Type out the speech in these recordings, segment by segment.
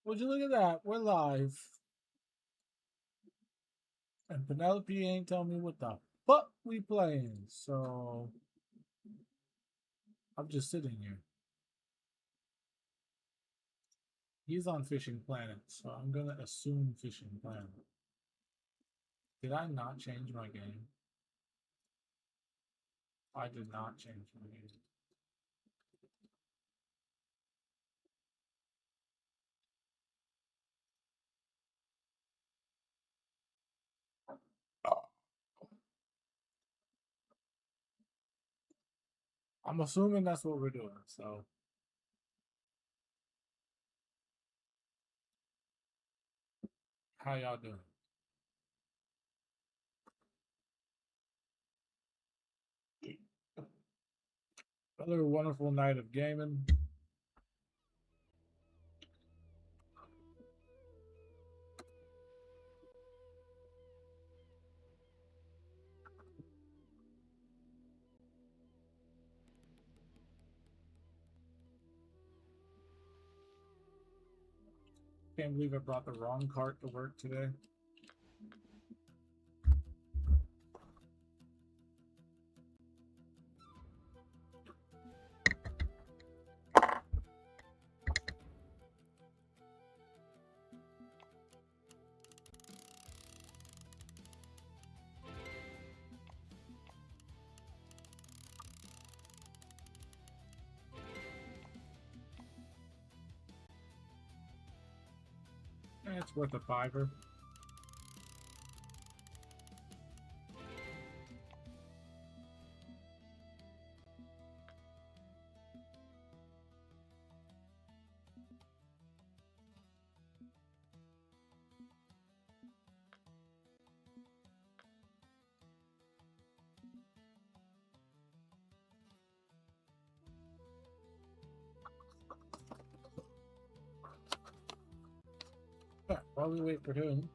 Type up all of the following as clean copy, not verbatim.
Would you look at that? We're live. And Penelope ain't telling me what the fuck we playing. So I'm just sitting here. He's on Fishing Planet, so I'm gonna assume Fishing Planet. Did I not change my game? I did not change my game. I'm assuming that's what we're doing. So how y'all doing? Another wonderful night of gaming. Can't believe I brought the wrong cart to work today. It's worth a $5. While we wait for him,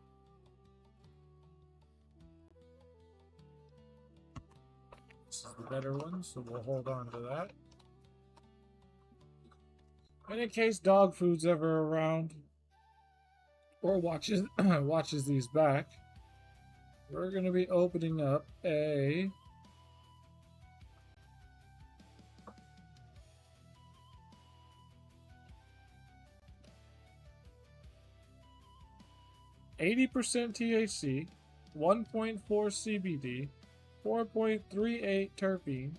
this is the better one, so we'll hold on to that. And in case dog food's ever around or watches watches these back, we're gonna be opening up a %80 THC, 1.4 CBD, 4.38 terpene.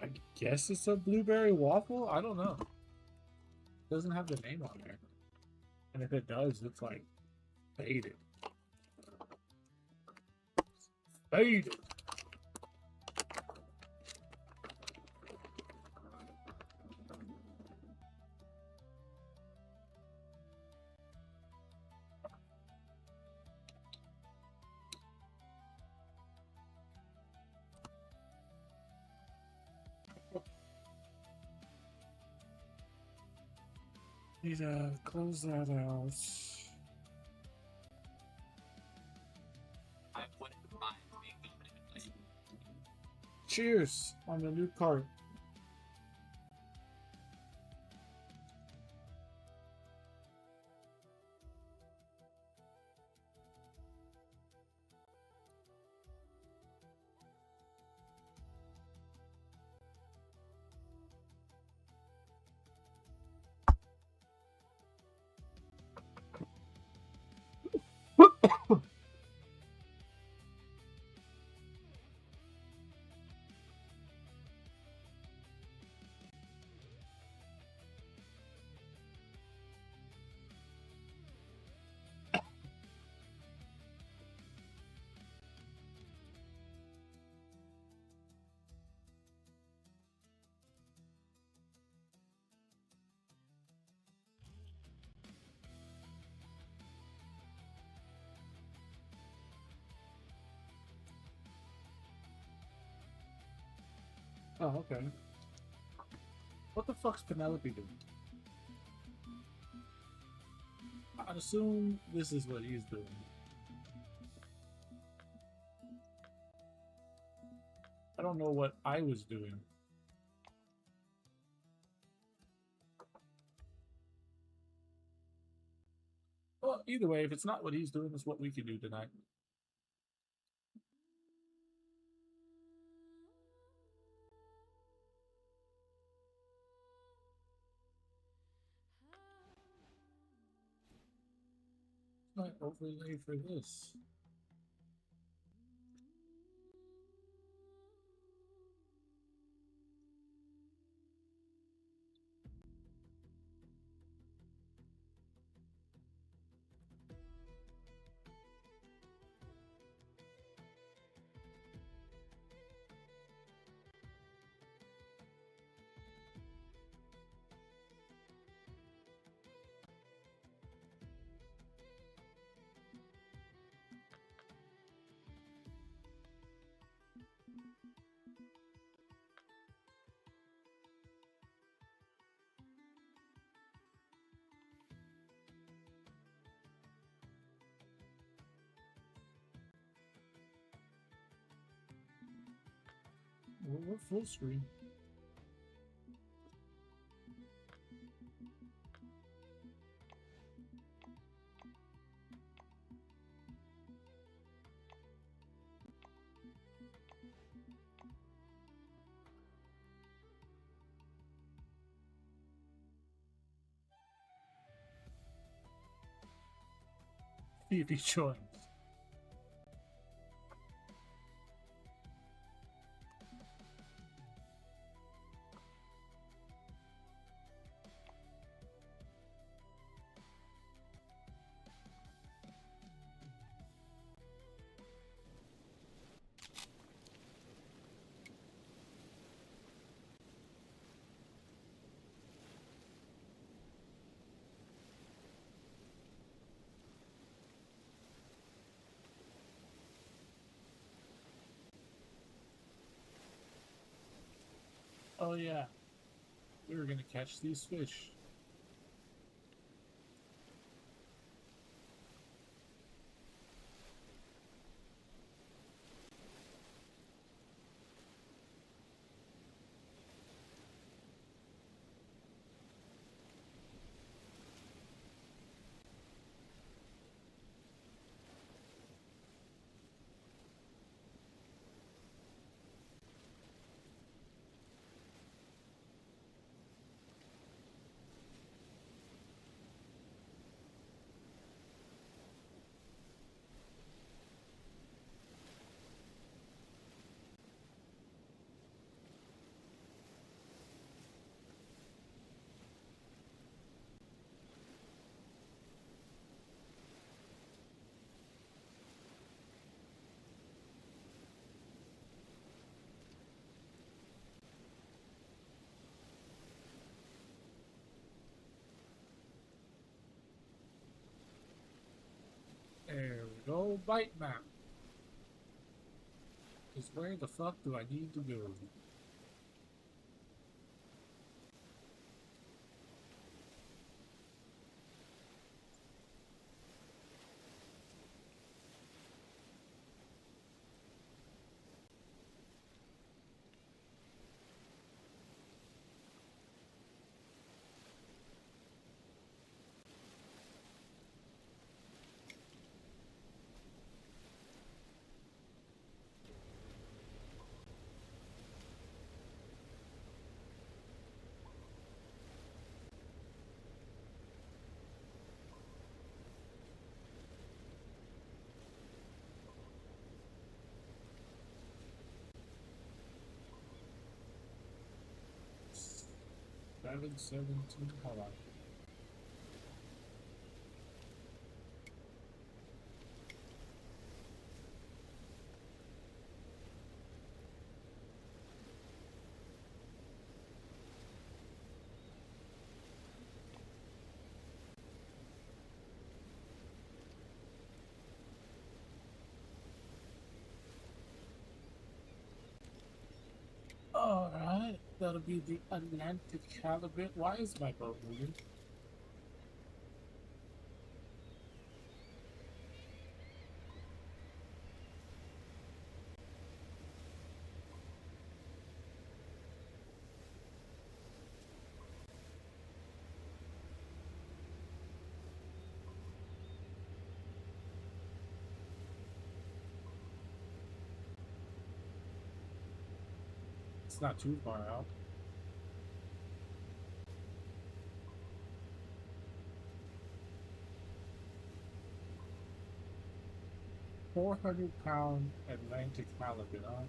I guess it's a blueberry waffle? I don't know. It doesn't have the name on there. And if it does, it's like faded. Faded. Need to close that out. Cheers on the new cart. Oh, okay. What the fuck's Penelope doing? I'd assume this is what he's doing. I don't know what I was doing. Well, either way, if it's not what he's doing, it's what we can do tonight. My overlay for this. We're full screen. See if he joins. Oh yeah, we were gonna catch these fish. There we go, bite map. Is where the fuck do I need to go? Seven 17. Hold on. Alright, that'll be the Atlantic halibut. Why is my boat moving? It's not too far out. 400-pound Atlantic halibut, huh?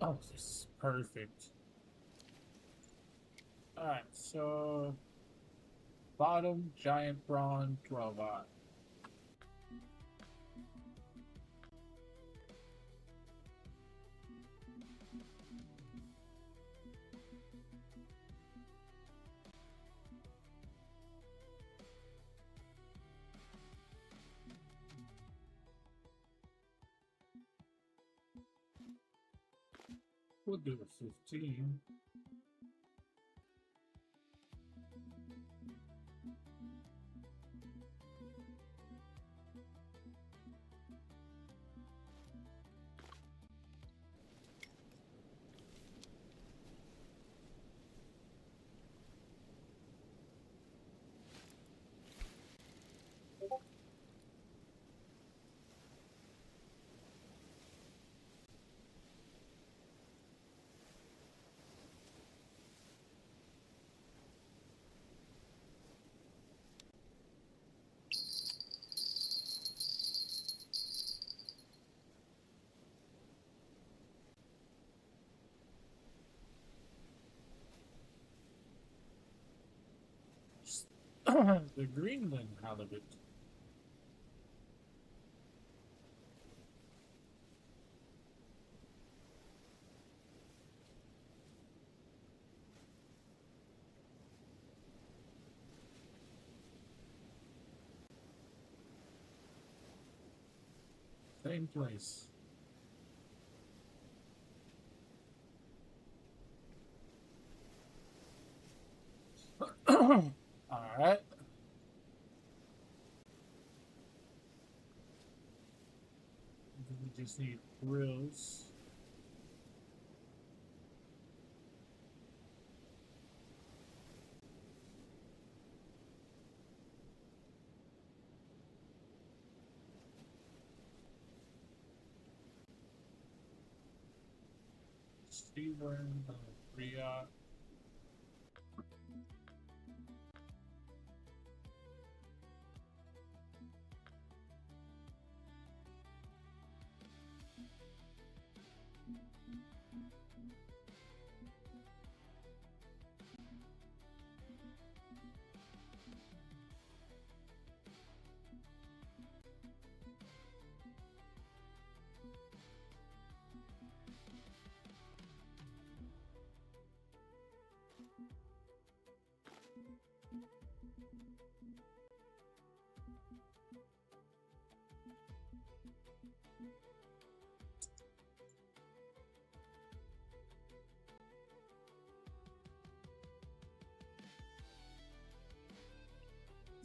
Oh, this is perfect. Alright, so bottom giant prawn 12-aught. We'll do a 15. The Greenland halibut. Same place. Alright. We just need grills. Seaburn, Riyadh.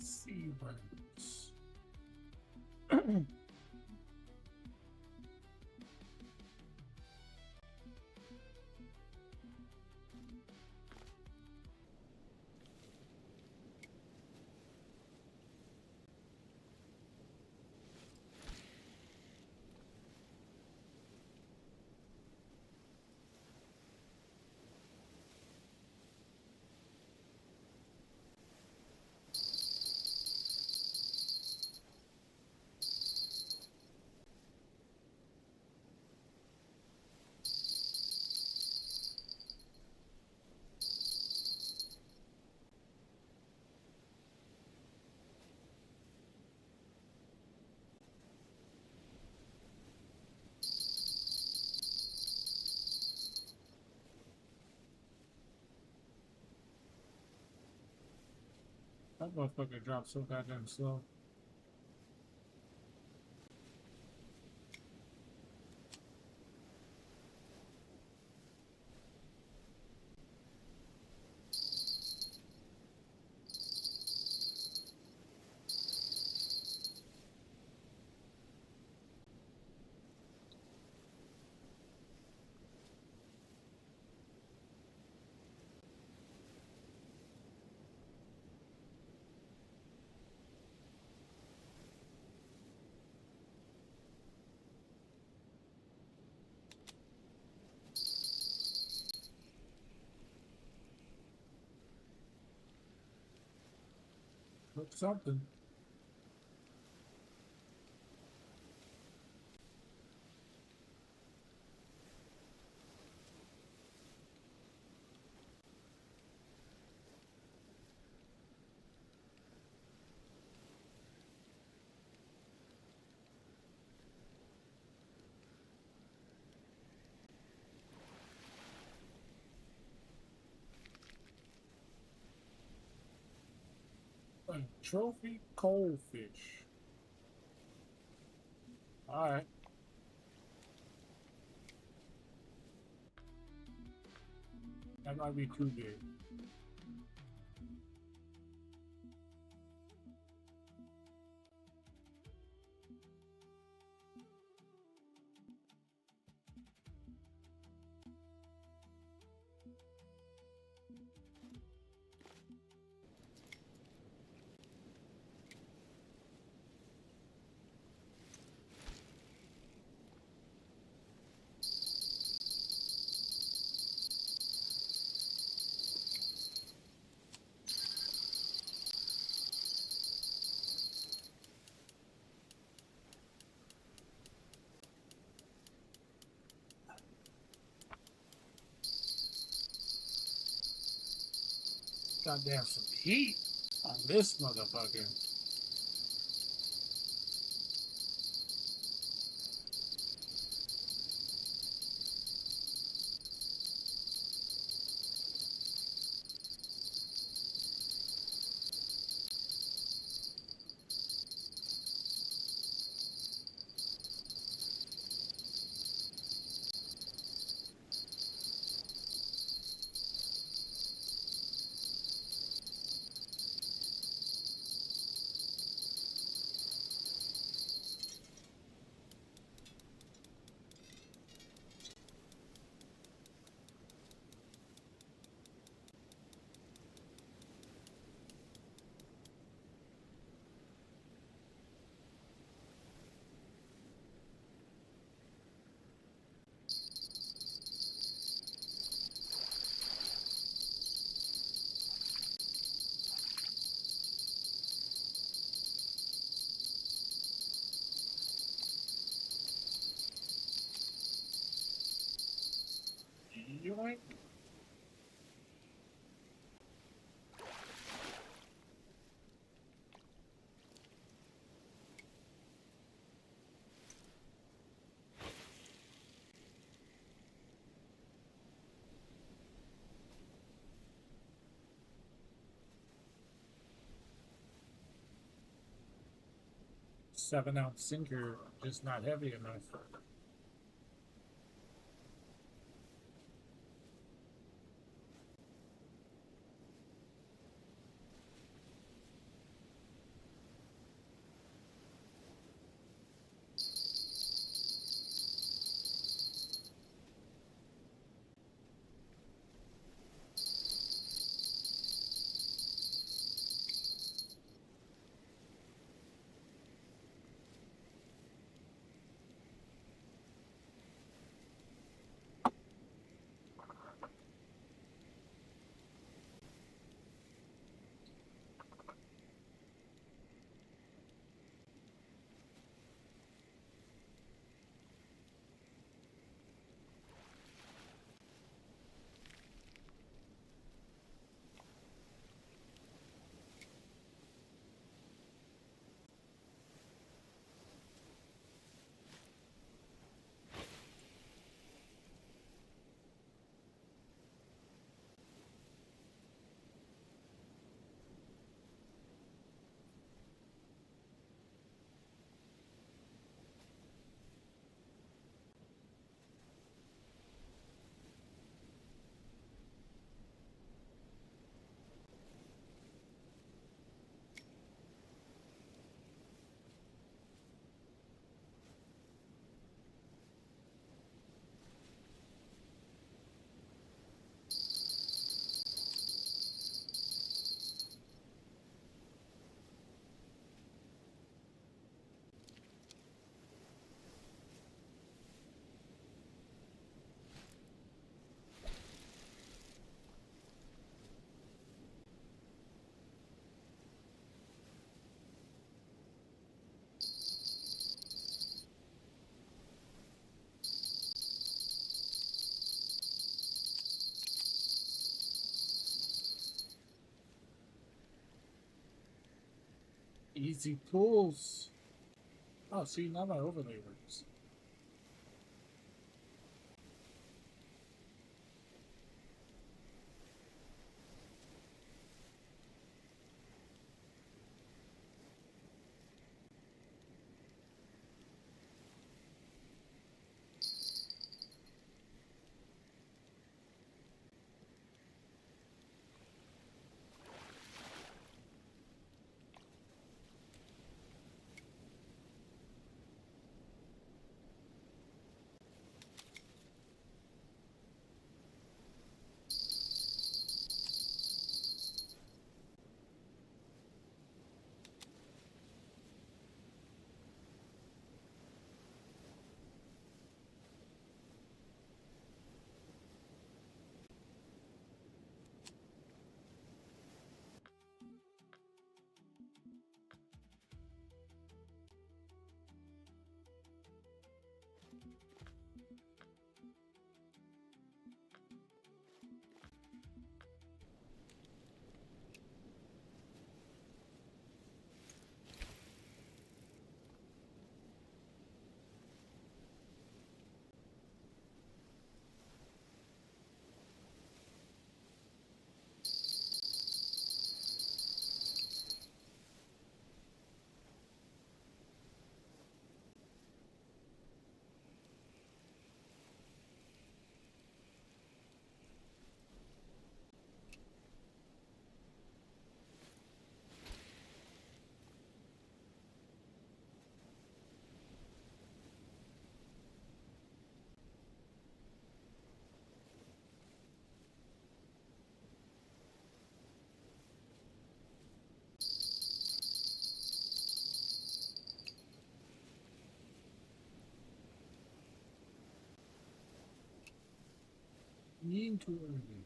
Seaburns. That motherfucker dropped so goddamn slow. Look something. A trophy coalfish. Alright. That might be too big. Goddamn some heat on this motherfucker. Yoink. 7-ounce sinker, just not heavy enough. Easy pulls. Oh, see, now my overlay works. Mean too early.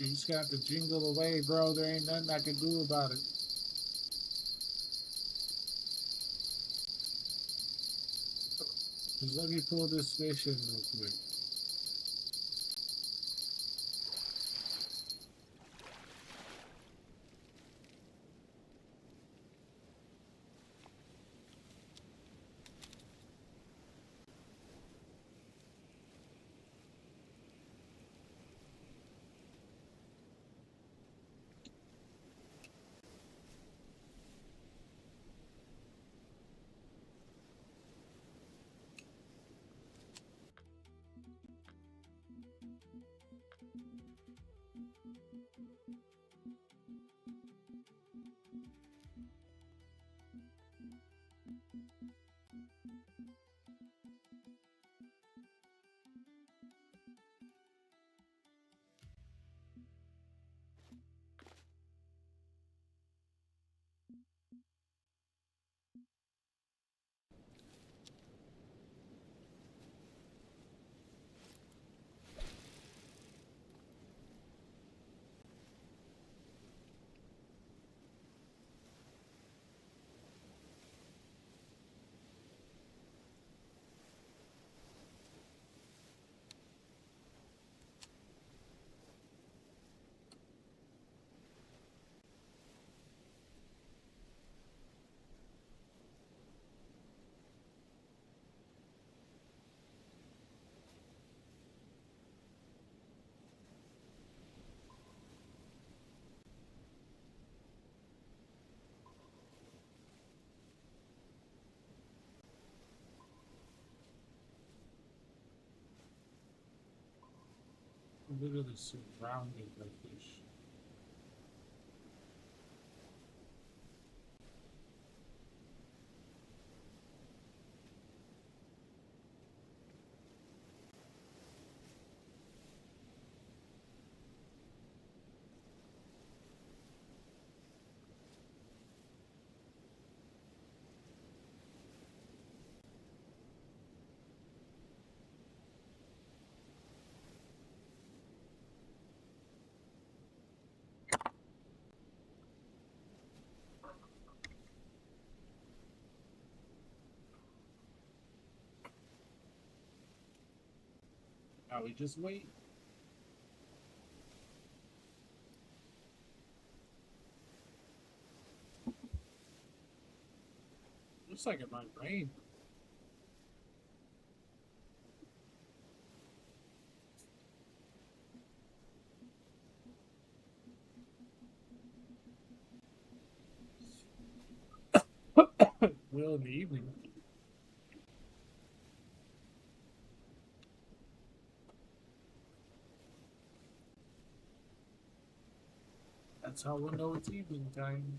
You just got to jingle away, bro. There ain't nothing I can do about it. Just let me pull this fish in real quick. literally surrounded by fish. Now we just wait. Looks like it might rain. Will in the evening. That's how we'll know it's evening time.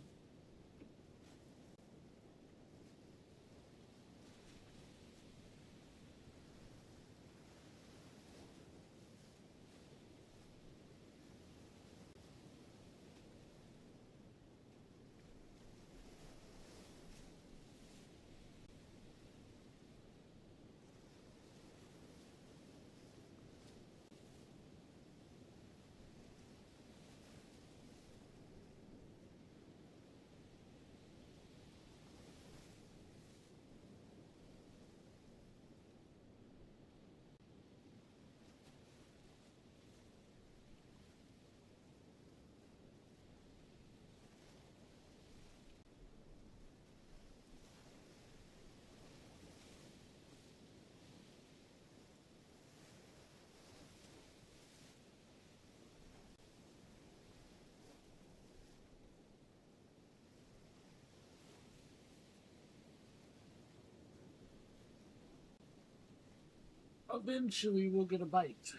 Eventually, we'll get a bite.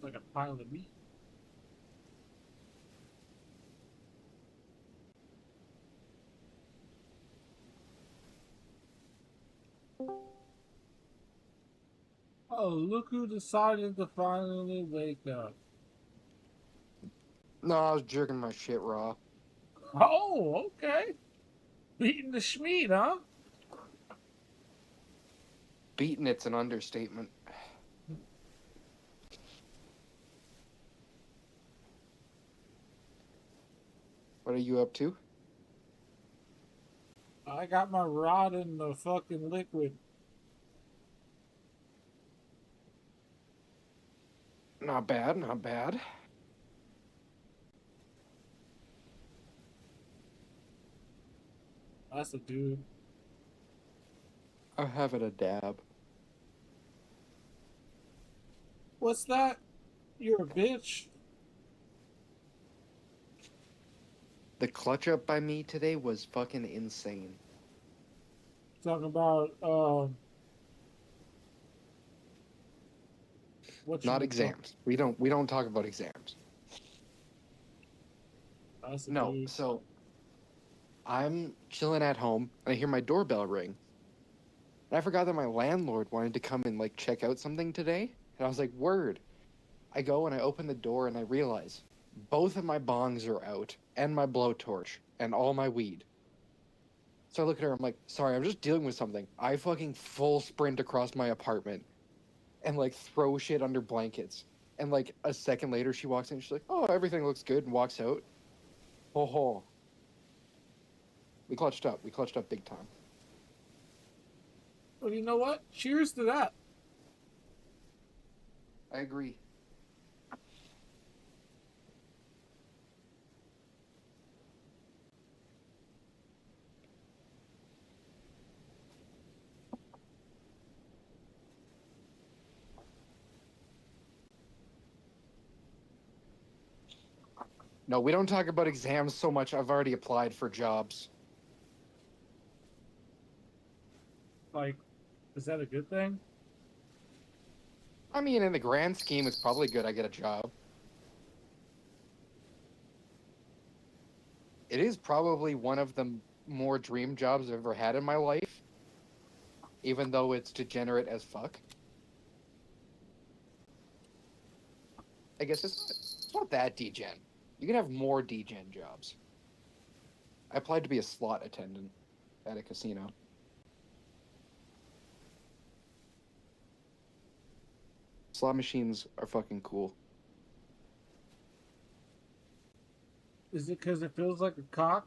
It's like a pile of meat. Oh, look who decided to finally wake up. No, I was jerking my shit raw. Oh, okay. Beating the Schmeat, huh? Beating it's an understatement. What are you up to? I got my rod in the fucking liquid. Not bad, not bad. That's a dude. I'm having a dab. What's that? You're a bitch? The clutch up by me today was fucking insane. Talking about, what Not you call. exams. We don't talk about exams. That's a No, dude. so I'm chilling at home and I hear my doorbell ring. And I forgot that my landlord wanted to come and like check out something today. And I was like, word. I go and I open the door and I realize both of my bongs are out and my blowtorch and all my weed. So I look at her, I'm like, sorry, I'm just dealing with something. I fucking full sprint across my apartment and like throw shit under blankets. And like a second later, she walks in, she's like, oh, everything looks good, and walks out. Oh, We clutched up. We clutched up big time. Well, you know what? Cheers to that. I agree. No, we don't talk about exams so much. I've already applied for jobs. Like, is that a good thing? I mean, in the grand scheme, it's probably good I get a job. It is probably one of the more dream jobs I've ever had in my life, even though it's degenerate as fuck. I guess it's not that degen. You can have more degen jobs. I applied to be a slot attendant at a casino. Slot machines are fucking cool. Is it because it feels like a cock?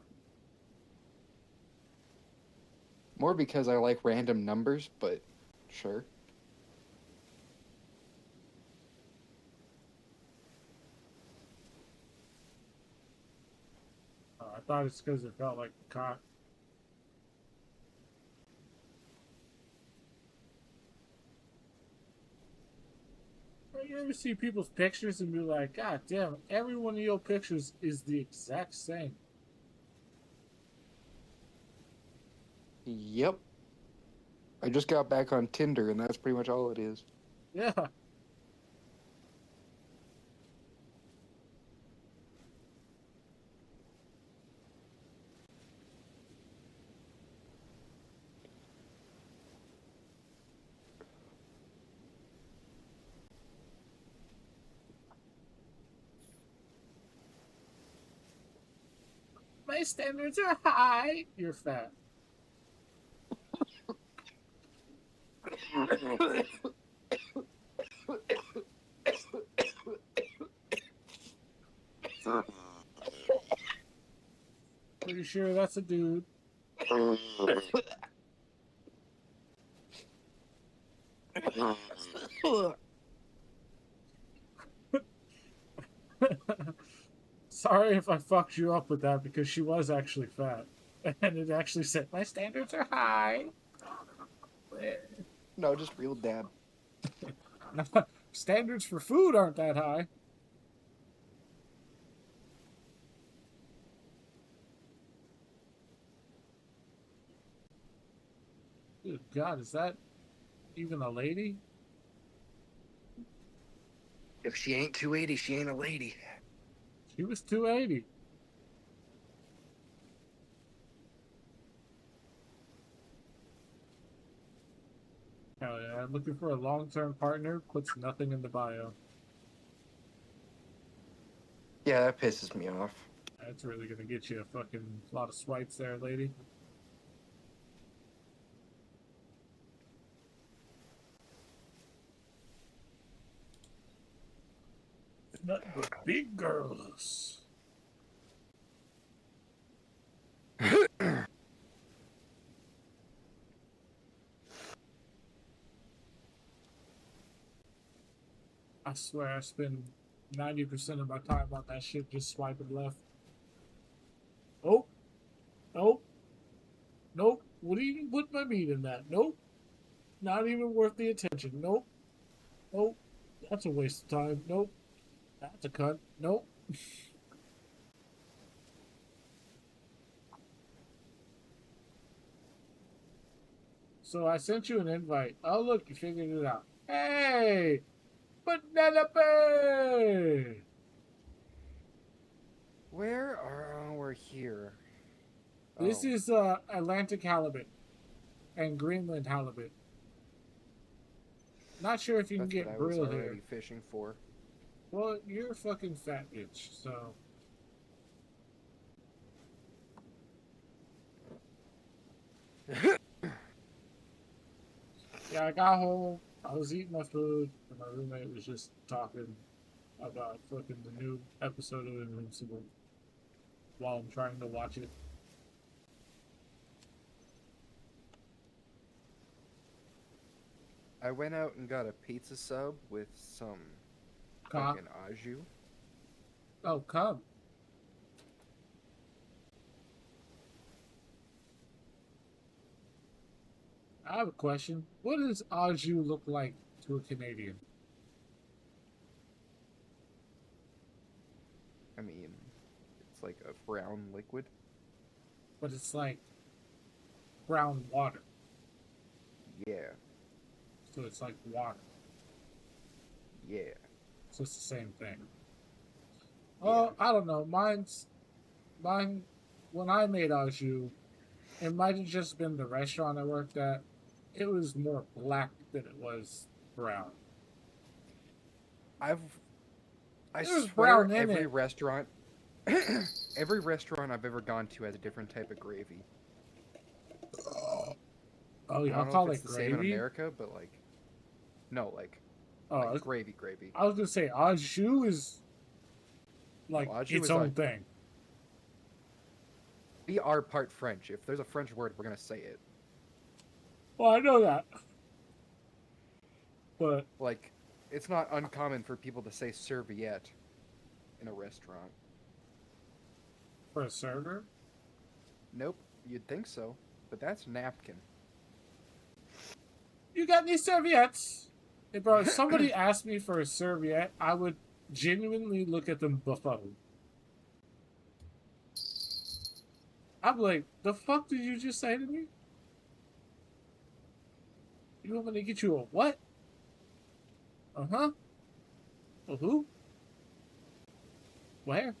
More because I like random numbers, but sure. I thought it's because it felt like a cock. You ever see people's pictures and be like, God damn, every one of your pictures is the exact same. Yep. I just got back on Tinder, and that's pretty much all it is. Yeah. My standards are high. You're fat. Pretty sure that's a dude. Sorry if I fucked you up with that because she was actually fat. And it actually said, my standards are high. No, just real dad. Standards for food aren't that high. Good God, is that even a lady? If she ain't 280, she ain't a lady. She was 280. Hell yeah, I'm looking for a long-term partner, puts nothing in the bio. Yeah, that pisses me off. That's really gonna get you a fucking lot of swipes there, lady. Nothing but big girls. I swear I spend 90% of my time on that shit just swiping left. Oh, nope, nope. Wouldn't even put my meat in that. Nope. Not even worth the attention. Nope. Nope. That's a waste of time. Nope. That's a cunt. Nope. So I sent you an invite. Oh, look, you figured it out. Hey! Penelope! Where are we're here? This Oh. is Atlantic halibut and Greenland halibut. Not sure if you can That's what get I was brill already here. fishing for. Well, you're a fucking fat bitch, so. Yeah, I got home. I was eating my food, and my roommate was just talking about fucking the new episode of Invincible while I'm trying to watch it. I went out and got a pizza sub with some Cock. fucking au jus. Oh, come. I have a question. What does au jus look like to a Canadian? I mean, it's like a brown liquid. But it's like brown water. Yeah, So it's like water. yeah. So it's the same thing. Yeah. Oh, I don't know. Mine, when I made au jus, it might have just been the restaurant I worked at. It was more black than it was brown. I There was swear brown in every it. restaurant, every restaurant I've ever gone to has a different type of gravy. Oh, I y'all don't know call if it it's the same in gravy? America, but like, no, like Oh, gravy, gravy. I was gonna say au jus is like Au jus its is own like thing. we are part French. If there's a French word, we're gonna say it. Well, I know that, but Like, it's not uncommon for people to say serviette in a restaurant. for a server, Nope, you'd think so, but that's napkin. you got any serviettes? Hey, bro, if somebody asked me for a serviette, I would genuinely look at them befuddled. I'm like, the fuck did you just say to me? You want me to get you a what? Uh-huh. A who? Where?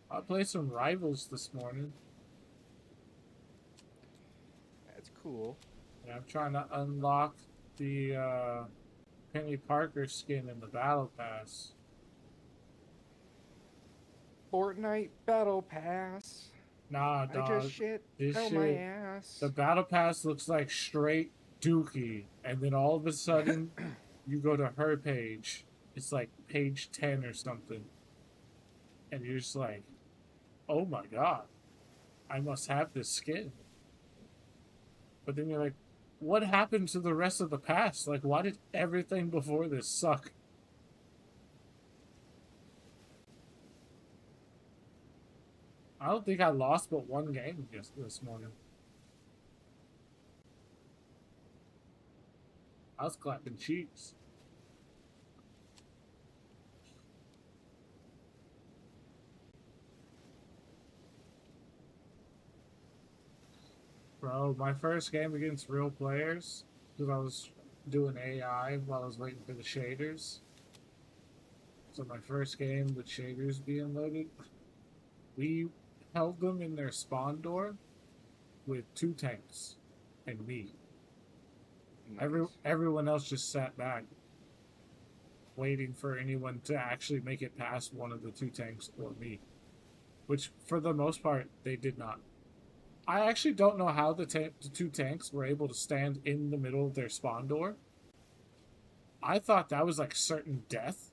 I played some Rivals this morning. That's cool. And I'm trying to unlock the Penny Parker skin in the Battle Pass. Fortnite Battle Pass. Nah, I dog. just shit This out my shit. ass. The Battle Pass looks like straight dookie. And then all of a sudden, you go to her page. It's like page 10 or something. And you're just like, oh my god. I must have this skin. But then you're like, what happened to the rest of the past? Like, why did everything before this suck? I don't think I lost but one game just this morning. I was clapping cheeks. Bro, my first game against real players, because I was doing AI while I was waiting for the shaders. So my first game with shaders being loaded, we held them in their spawn door with 2 tanks and me. Nice. Everyone else just sat back, waiting for anyone to actually make it past one of the 2 tanks or me. Which, for the most part, they did not. I actually don't know how the 2 tanks were able to stand in the middle of their spawn door. I thought that was like certain death,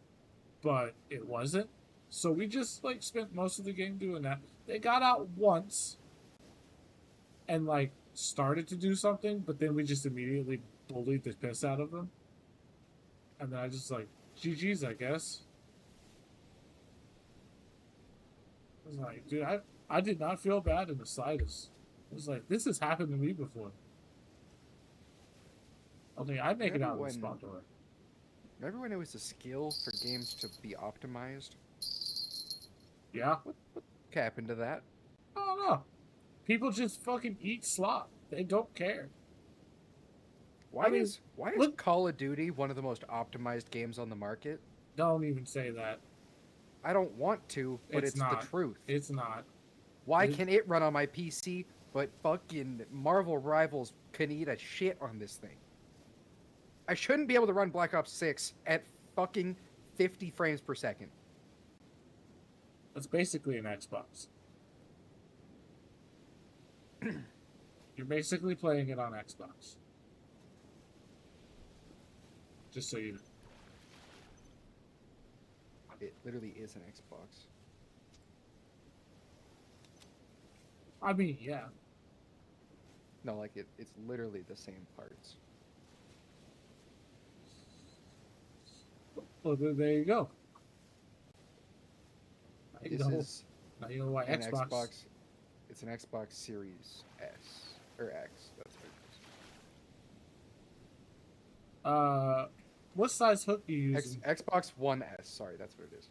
but it wasn't. So we just like spent most of the game doing that. They got out once and like started to do something, but then we just immediately bullied the piss out of them. And then I just like, GG's, I guess. I was like, dude, I did not feel bad in the slightest. I was like, this has happened to me before. Only I make it out of the spawn door. Remember when it was a skill for games to be optimized? Yeah. What happened to that? I don't know. People just fucking eat slop. They don't care. Why I mean, is look- Call of Duty one of the most optimized games on the market? Don't even say that. I don't want to, but it's not. the truth. It's not. Why can it run on my PC, but fucking Marvel Rivals can eat a shit on this thing? I shouldn't be able to run Black Ops 6 at fucking 50 frames per second. That's basically an Xbox. You're basically playing it on Xbox. Just so you know. It literally is an Xbox. I mean, yeah. No, like it's literally the same parts. Well, there you go. Now you This know. is Now you know why an Xbox. Xbox. It's an Xbox Series S or X. That's what it is. What size hook you using? Xbox One S. Sorry, that's what it is.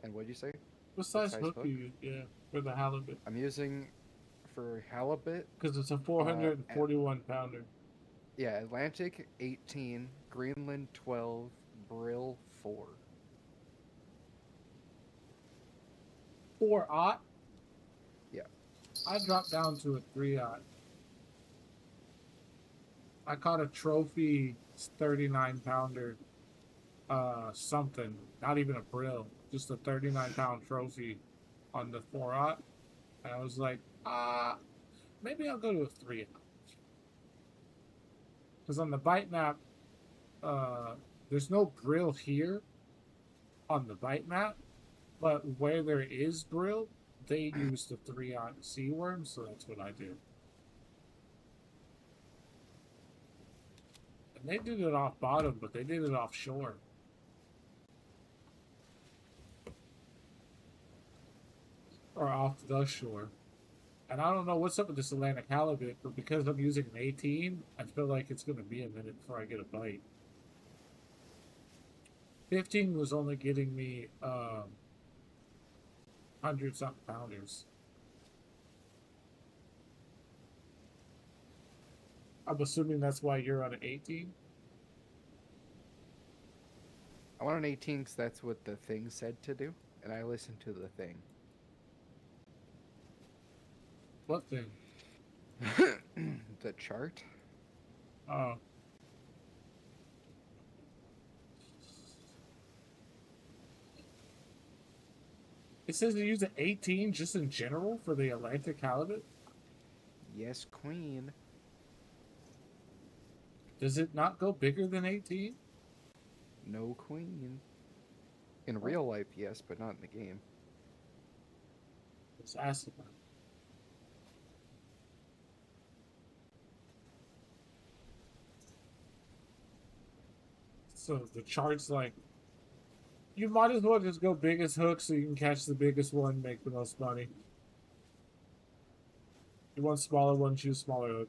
And what'd you say? What size size hook hook? you use? Yeah, for the halibut. I'm using for halibut. Because it's a 441 pounder. Yeah, Atlantic 18, Greenland 12, Brill 4. 4-aught. Yeah. I dropped down to a 3-aught. I caught a trophy 39 pounder. Something. Not even a brill. Just a 39-pound trophy on the 4-aught. And I was like, maybe I'll go to a 3-aught. Because on the bite map, there's no brill here on the bite map, but where there is brill, they use the 3-aught sea worm, so that's what I do. And they did it off bottom, but they did it offshore. Or off the shore. And I don't know what's up with this Atlantic halibut, but because I'm using an 18, I feel like it's going to be a minute before I get a bite. 15 was only getting me 100-something pounders. I'm assuming that's why you're on an 18? I want an 18 because that's what the thing said to do, and I listened to the thing. What thing? The chart? Oh. It says to use an 18 just in general for the Atlantic halibut? Yes, queen. Does it not go bigger than 18? No queen. In real life, yes, but not in the game. It's asking. So the chart's like, you might as well just go biggest hook so you can catch the biggest one, make the most money. You want smaller one, choose smaller hook.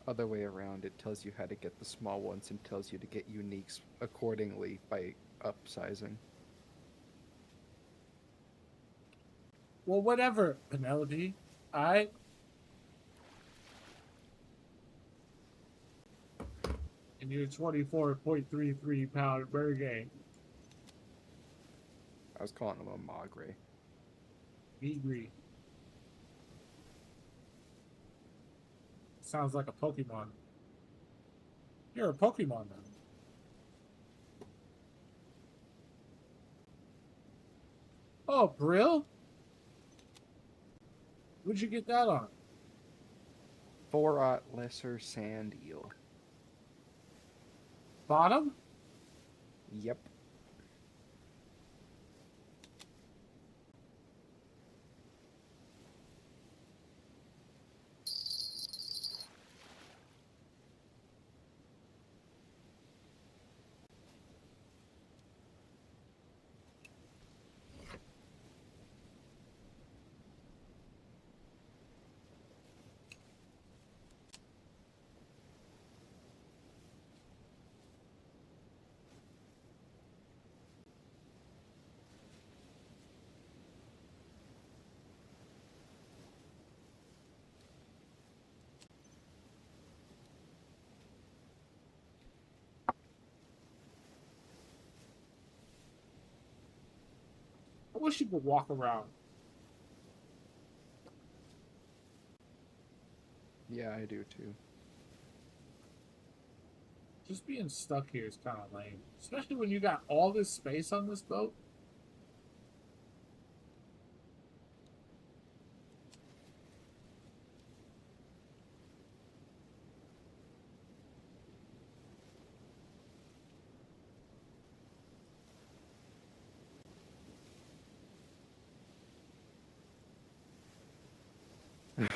Other way around, it tells you how to get the small ones and tells you to get uniques accordingly by upsizing. Well, whatever, Penelope. I. And your 24.33 pound Bergay. I was calling him a Magre. Megri. Sounds like a Pokemon. You're a Pokemon now. Oh, Brill? Where'd you get that on? 4-aught lesser sand eel. Bottom? Yep. I wish you could walk around. Yeah, I do too. Just being stuck here is kind of lame. Especially when you got all this space on this boat. There's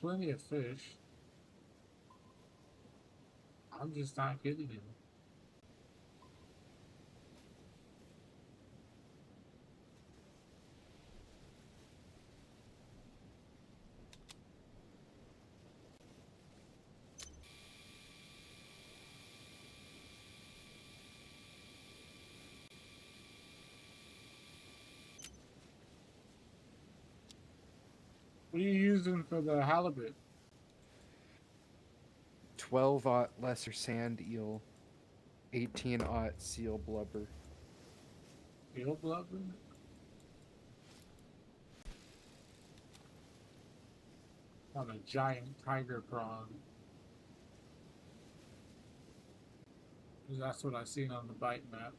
plenty of fish. I'm just not getting it. What are you using for the halibut? 12-aught lesser sand eel, 18-aught seal blubber. Eel blubber? On a giant tiger prawn. 'Cause that's what I seen on the bite map.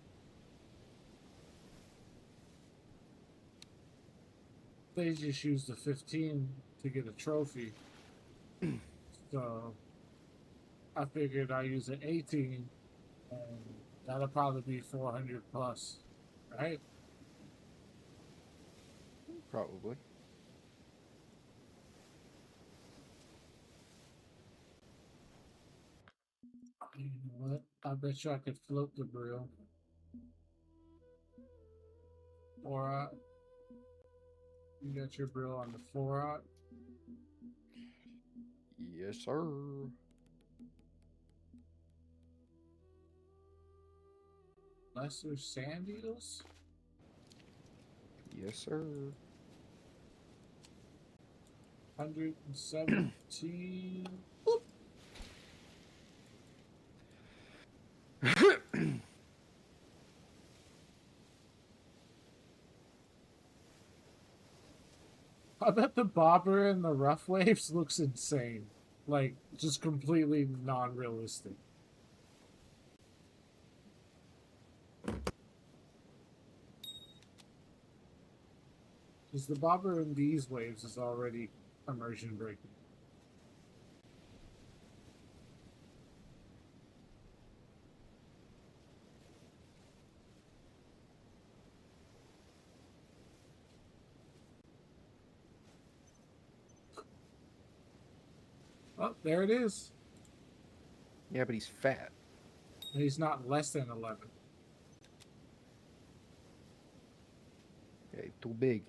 They just used the 15 to get a trophy. So I figured I use an 18 and that'll probably be 400 plus, right? Probably. You know what? I bet you I could float the brill. Or you got your brill on the 4 Yes, sir. lesser sand eels? Yes, sir. 117. I bet the bobber in the rough waves looks insane. Like, just completely non realistic. Because the bobber in these waves is already immersion breaking. Oh, there it is. Yeah, but he's fat. And he's not less than 11. Yeah, he's too big.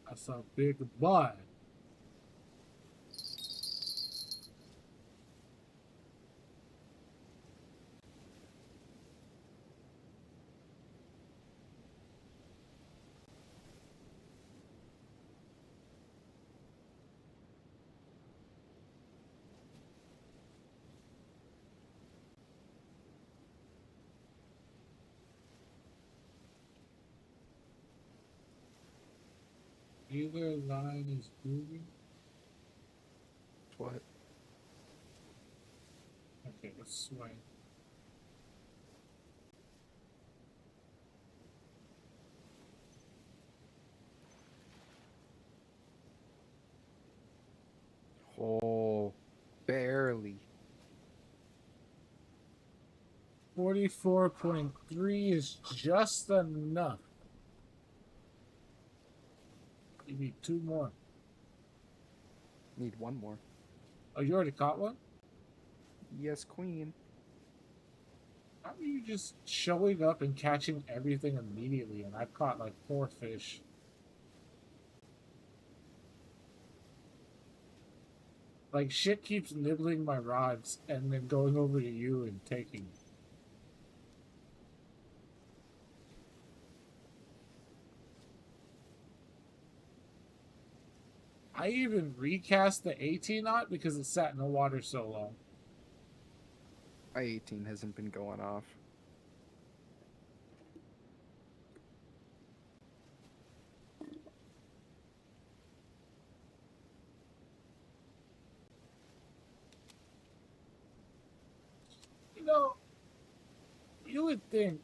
That's a big boy. Either line is moving. What? Okay, let's swing. Oh, barely. 44.3 is just enough. You need 2 more. Need one more. Oh, you already caught one? Yes, queen. How are you just showing up and catching everything immediately? And I've caught like 4 fish. Like shit keeps nibbling my rods and then going over to you and taking it. I even recast the 18 knot because it sat in the water so long. My 18 hasn't been going off. You know, you would think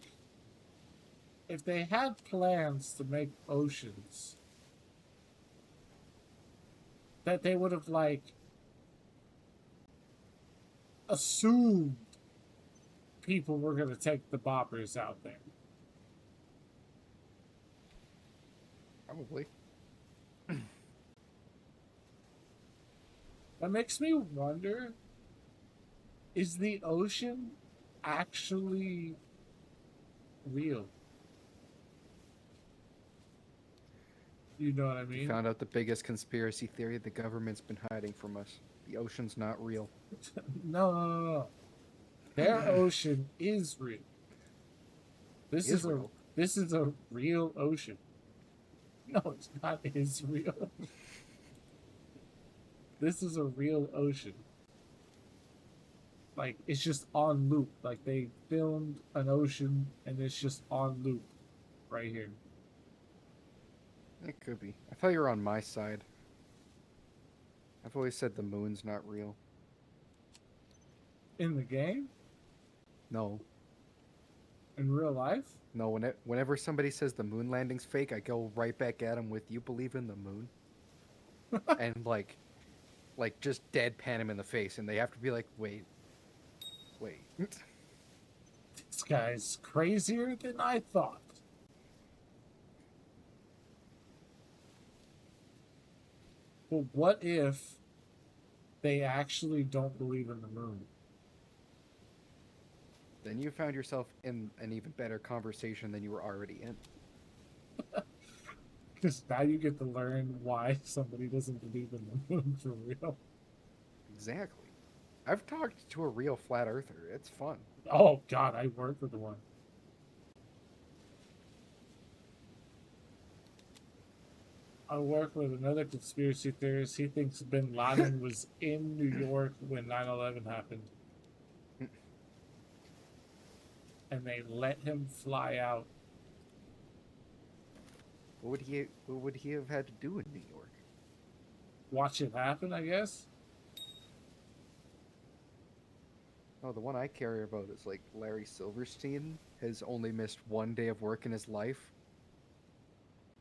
if they had plans to make oceans, that they would have like assumed people were gonna take the boppers out there. Probably. That makes me wonder, is the ocean actually real? You know what I We mean? found out the biggest conspiracy theory the government's been hiding from us. The ocean's not real. No. Their ocean is real. This is Israel. a real ocean. No, it's not Israel. This is a real ocean. Like, it's just on loop. Like, they filmed an ocean and it's just on loop right here. It could be. I thought you were on my side. I've always said the moon's not real. In the game? No. In real life? No, whenever somebody says the moon landing's fake, I go right back at them with, "You believe in the moon?" And like just deadpan him in the face, and they have to be like, wait. This guy's crazier than I thought. Well, what if they actually don't believe in the moon? Then you found yourself in an even better conversation than you were already in. Because now you get to learn why somebody doesn't believe in the moon for real. Exactly. I've talked to a real flat earther. It's fun. Oh, God, I work with one. I work with another conspiracy theorist. He thinks bin Laden was in New York when 9/11 happened. And they let him fly out. What would he have had to do in New York? Watch it happen, I guess. Oh, the one I care about is like Larry Silverstein has only missed one day of work in his life.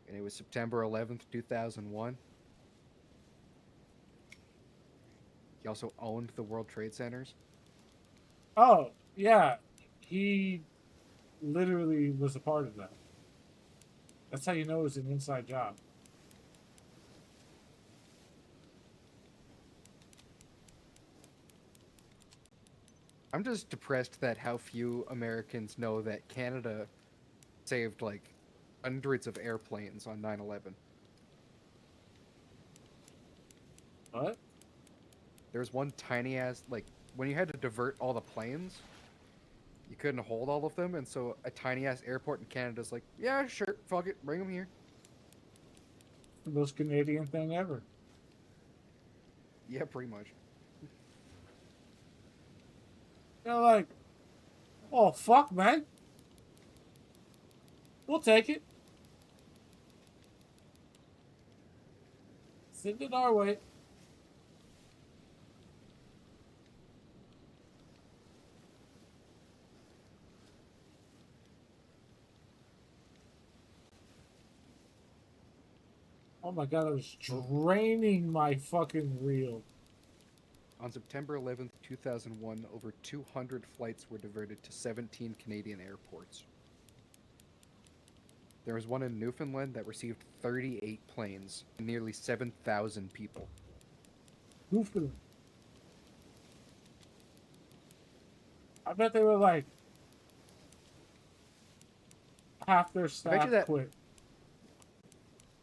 And it was September 11th, 2001. He also owned the World Trade Centers. Oh, yeah. He literally was a part of that. That's how you know it was an inside job. I'm just depressed that how few Americans know that Canada saved like hundreds of airplanes on 9/11. What? There's one tiny ass, like, when you had to divert all the planes, you couldn't hold all of them, and so a tiny ass airport in Canada's like, yeah, sure, fuck it, bring them here. The most Canadian thing ever. Yeah, pretty much. They're like, oh, fuck, man. We'll take it. Send it our way. Oh my god, I was draining my fucking reel. On September 11th, 2001, over 200 flights were diverted to 17 Canadian airports. There was one in Newfoundland that received 38 planes and nearly 7,000 people. Newfoundland. I bet they were like half their staff quit.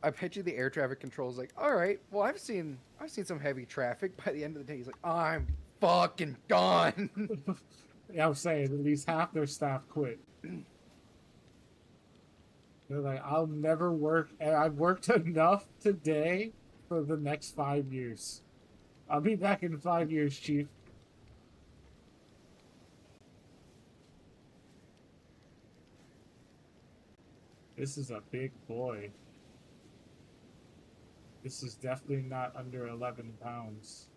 I bet you the air traffic control is like, all right, well, I've seen some heavy traffic. By the end of the day, he's like, I'm fucking done. Yeah, I'm saying at least half their staff quit. They're like, I'll never work, and I've worked enough today for the next 5 years. I'll be back in 5 years, Chief. This is a big boy. This is definitely not under 11 pounds.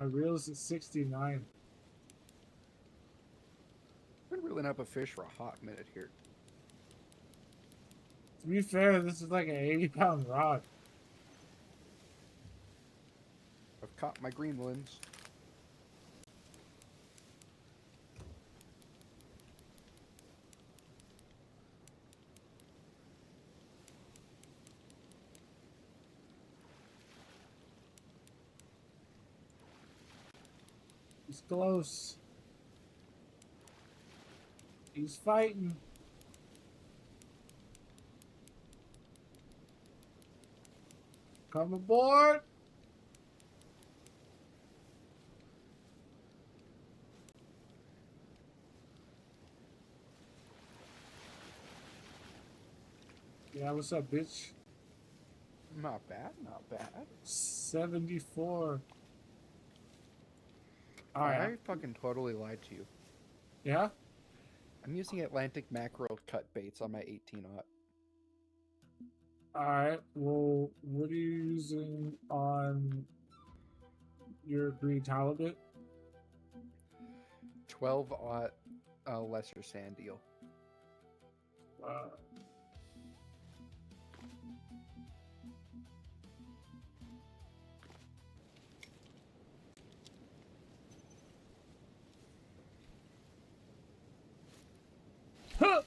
reel is at 69. Been reeling up a fish for a hot minute here. To be fair, this is like an 80-pound rod. I've caught my greenlands. He's close. He's fighting. Come aboard. Yeah, what's up, bitch? Not bad, not bad. 74. Alright. I fucking totally lied to you. Yeah? I'm using Atlantic mackerel cut baits on my 18-aught. Alright. Well, what are you using on your green halibut? 12-aught lesser sand eel. Uh, huh!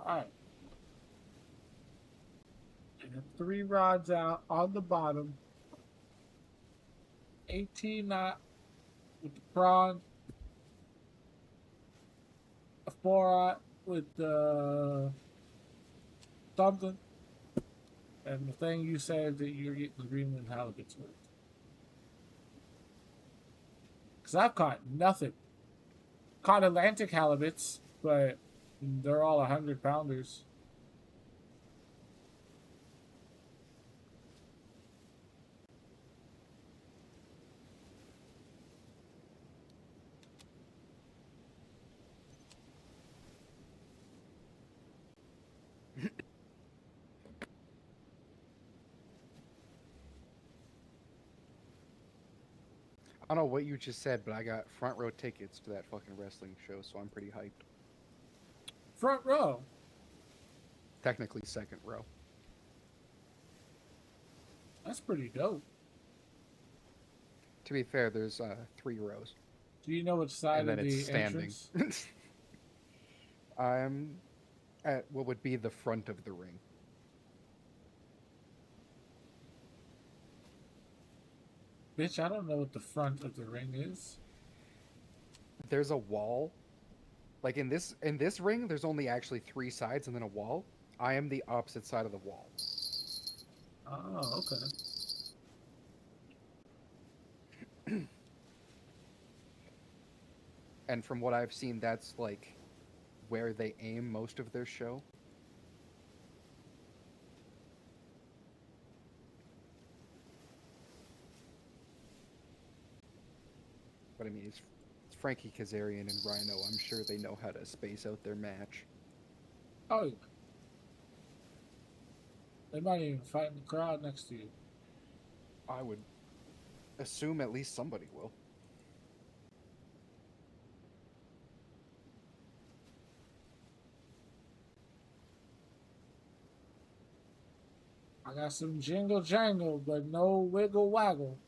Alright. And 3 rods out on the bottom. 18 knot with the prawn. A 4-aught with the something. And the thing you said that you're getting the Greenland halibuts with. Because I've caught nothing. Caught Atlantic halibuts, but they're all 100-pounders. I don't know what you just said, but I got front row tickets to that fucking wrestling show, so I'm pretty hyped. Front row. Technically second row. That's pretty dope. To be fair, there's 3 rows. Do you know which side And then of it's the standing. entrance? I'm at what would be the front of the ring. Bitch, I don't know what the front of the ring is. There's a wall. Like in this ring, there's only actually 3 sides and then a wall. I am the opposite side of the wall. Oh, okay. And from what I've seen, that's like where they aim most of their show. But I mean, it's Frankie Kazarian and Rhino. I'm sure they know how to space out their match. Oh, yeah. They might even fight in the crowd next to you. I would assume at least somebody will. I got some jingle jangle, but no wiggle waggle.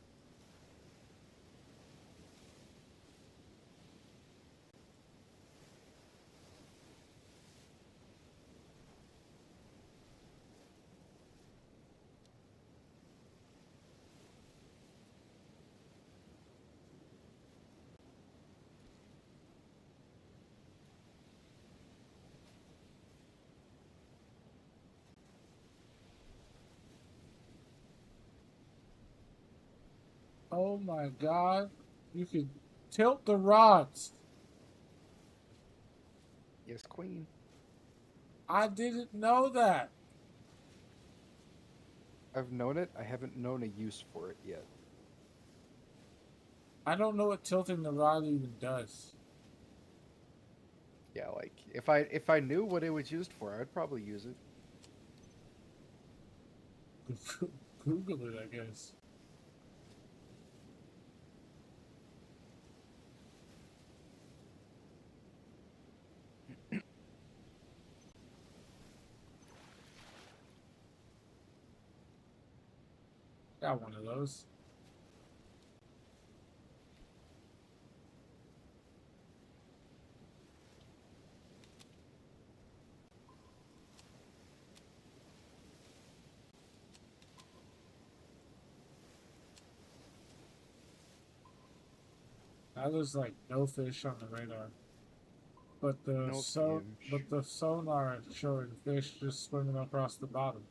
Oh my god. You could Tilt the rods. Yes, queen. I didn't know that. I've known it. I haven't known a use for it yet. I don't know what tilting the rod even does. Yeah, like if I knew what it was used for, I'd probably use it. Google it, I guess. Got one of those. Now there's like no fish on the radar. But No fish. the sonar is showing fish just swimming across the bottom.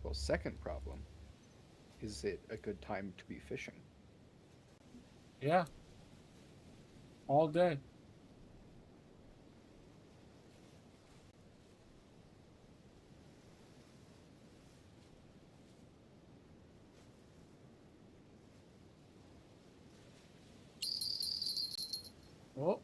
Well, second problem. Is it a good time to be fishing? Yeah. All day. Oh.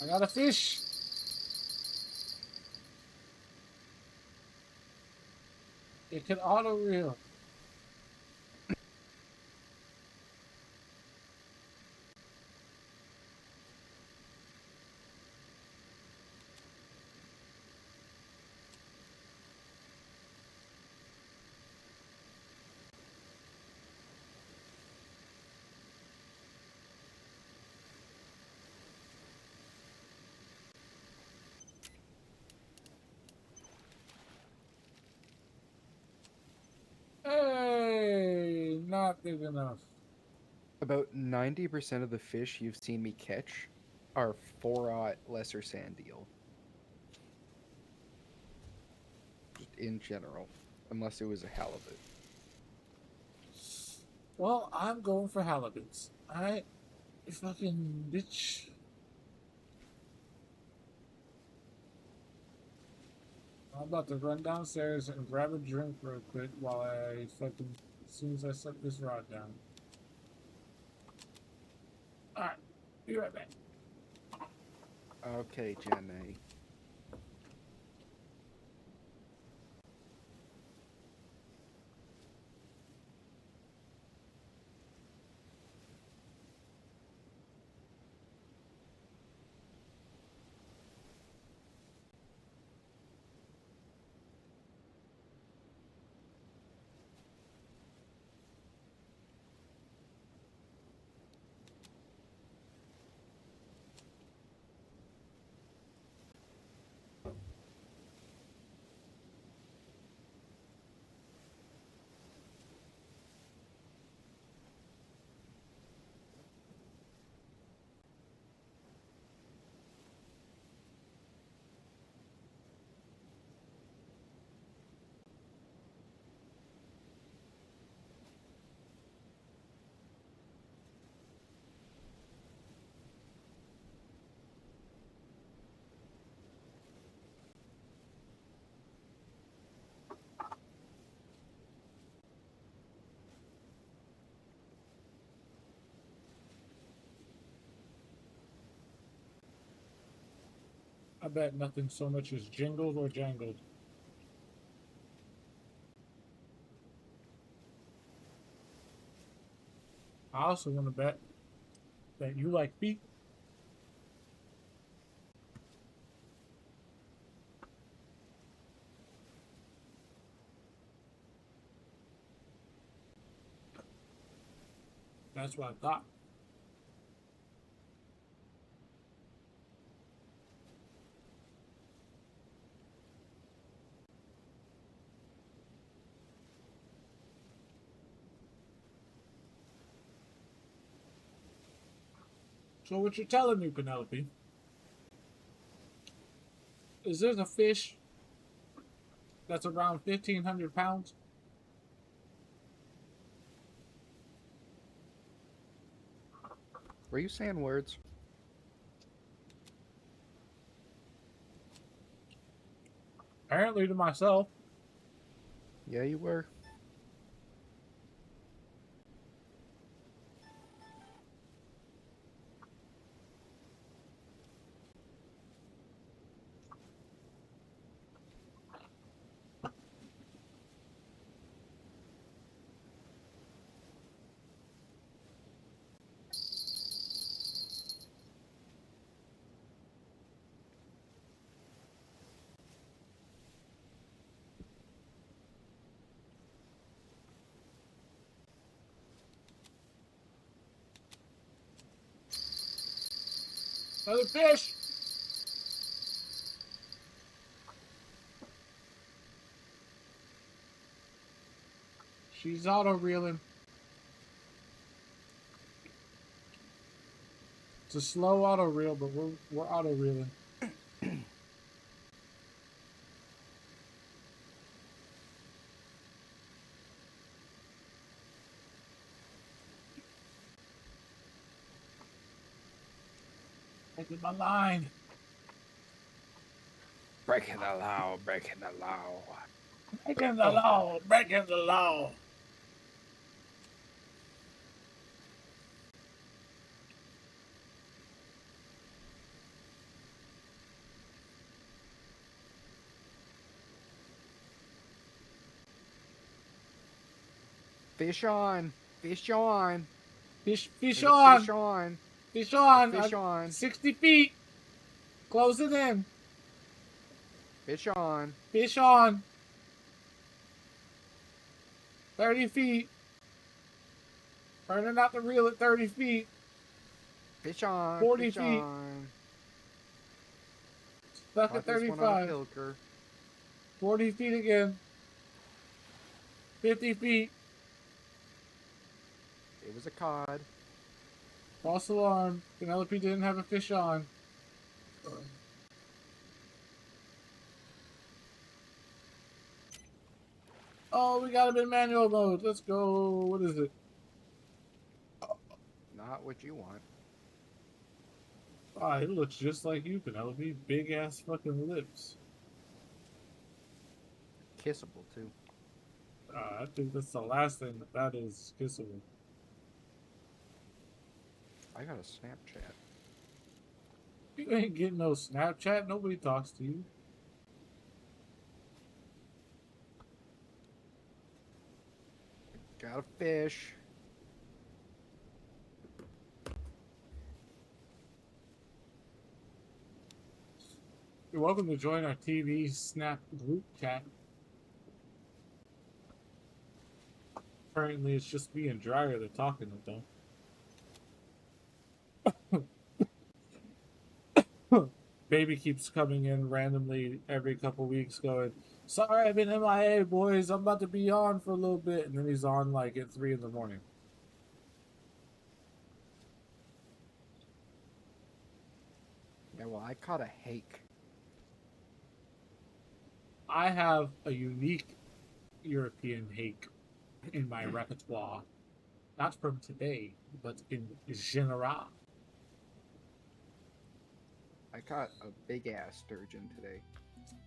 I got a fish. It can auto reel. Hey, not big enough. About 90% of the fish you've seen me catch are 4-aught lesser sand eel. Just in general. Unless it was a halibut. Well, I'm going for halibuts. I fucking bitch. I'm about to run downstairs and grab a drink real quick while I fucking as soon as I set this rod down. Alright, be right back. Okay, Jenny. I bet nothing so much as jingled or jangled. I also want to bet that you like feet. That's what I thought. So what you're telling me, Penelope, is there's a fish that's around 1,500 pounds? Were you saying words? Apparently to myself. Yeah, you were. Another fish! She's auto reeling. It's a slow auto reel, but we're auto reeling. Look at my line. Breaking the law, breaking the law. Breaking the law, breaking the law. Fish on, fish on, Fish fish on. fish on, Fish on. fish on, 60 feet. Close it in. fish on. Fish on. 30 feet. Burning out the reel at 30 feet. Fish on, 40 fish feet. on. Stuck Caught at this one on a 35. pilker. 40 feet again. 50 feet. It was a cod. False alarm. Penelope didn't have a fish on. Oh, we got him in manual mode. Let's go. What is it? Not what you want. Ah, it looks just like you, Penelope. Big ass fucking lips. Kissable too. I think that's the last thing that is kissable. I got a Snapchat. You ain't getting no Snapchat. Nobody talks to you. Got a fish. You're welcome to join our TV Snap group chat. Apparently, it's just me and Dryer that talking it though. Baby keeps coming in randomly every couple weeks going, sorry, I've been MIA, boys. I'm about to be on for a little bit. And then he's on like at 3 in the morning. Yeah, well, I caught a hake. I have a unique European hake in my repertoire. Not from today, but in general. I caught a big ass sturgeon today.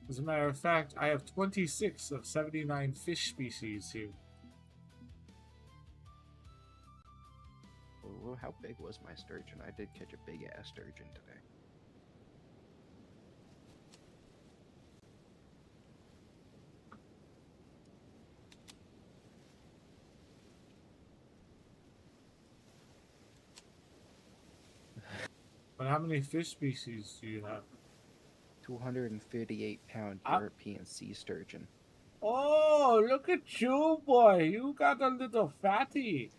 As a matter of fact, I have 26 of 79 fish species here. Oh, how big was my sturgeon? I did catch a big ass sturgeon today. But how many fish species do you have? 258-pound Ah. European sea sturgeon. Oh, look at you, boy. You got a little fatty.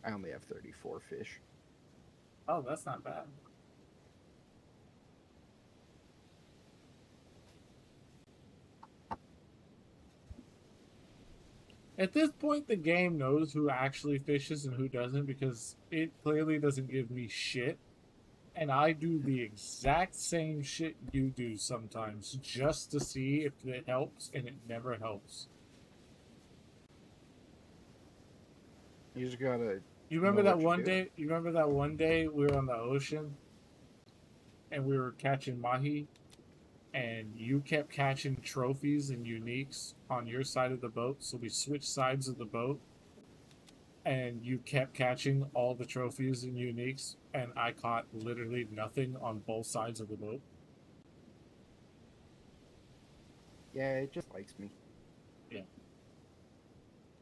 I only have 34 fish. Oh, that's not bad. At this point, the game knows who actually fishes and who doesn't because it clearly doesn't give me shit And I do the exact same shit you do sometimes just to see if it helps, and it never helps. You just gotta. You remember Know that what you're one doing. day? You remember that one day we were on the ocean and we were catching mahi, and you kept catching trophies and uniques on your side of the boat. So we switched sides of the boat, and you kept catching all the trophies and uniques, and I caught literally nothing on both sides of the boat. Yeah, it just likes me. Yeah.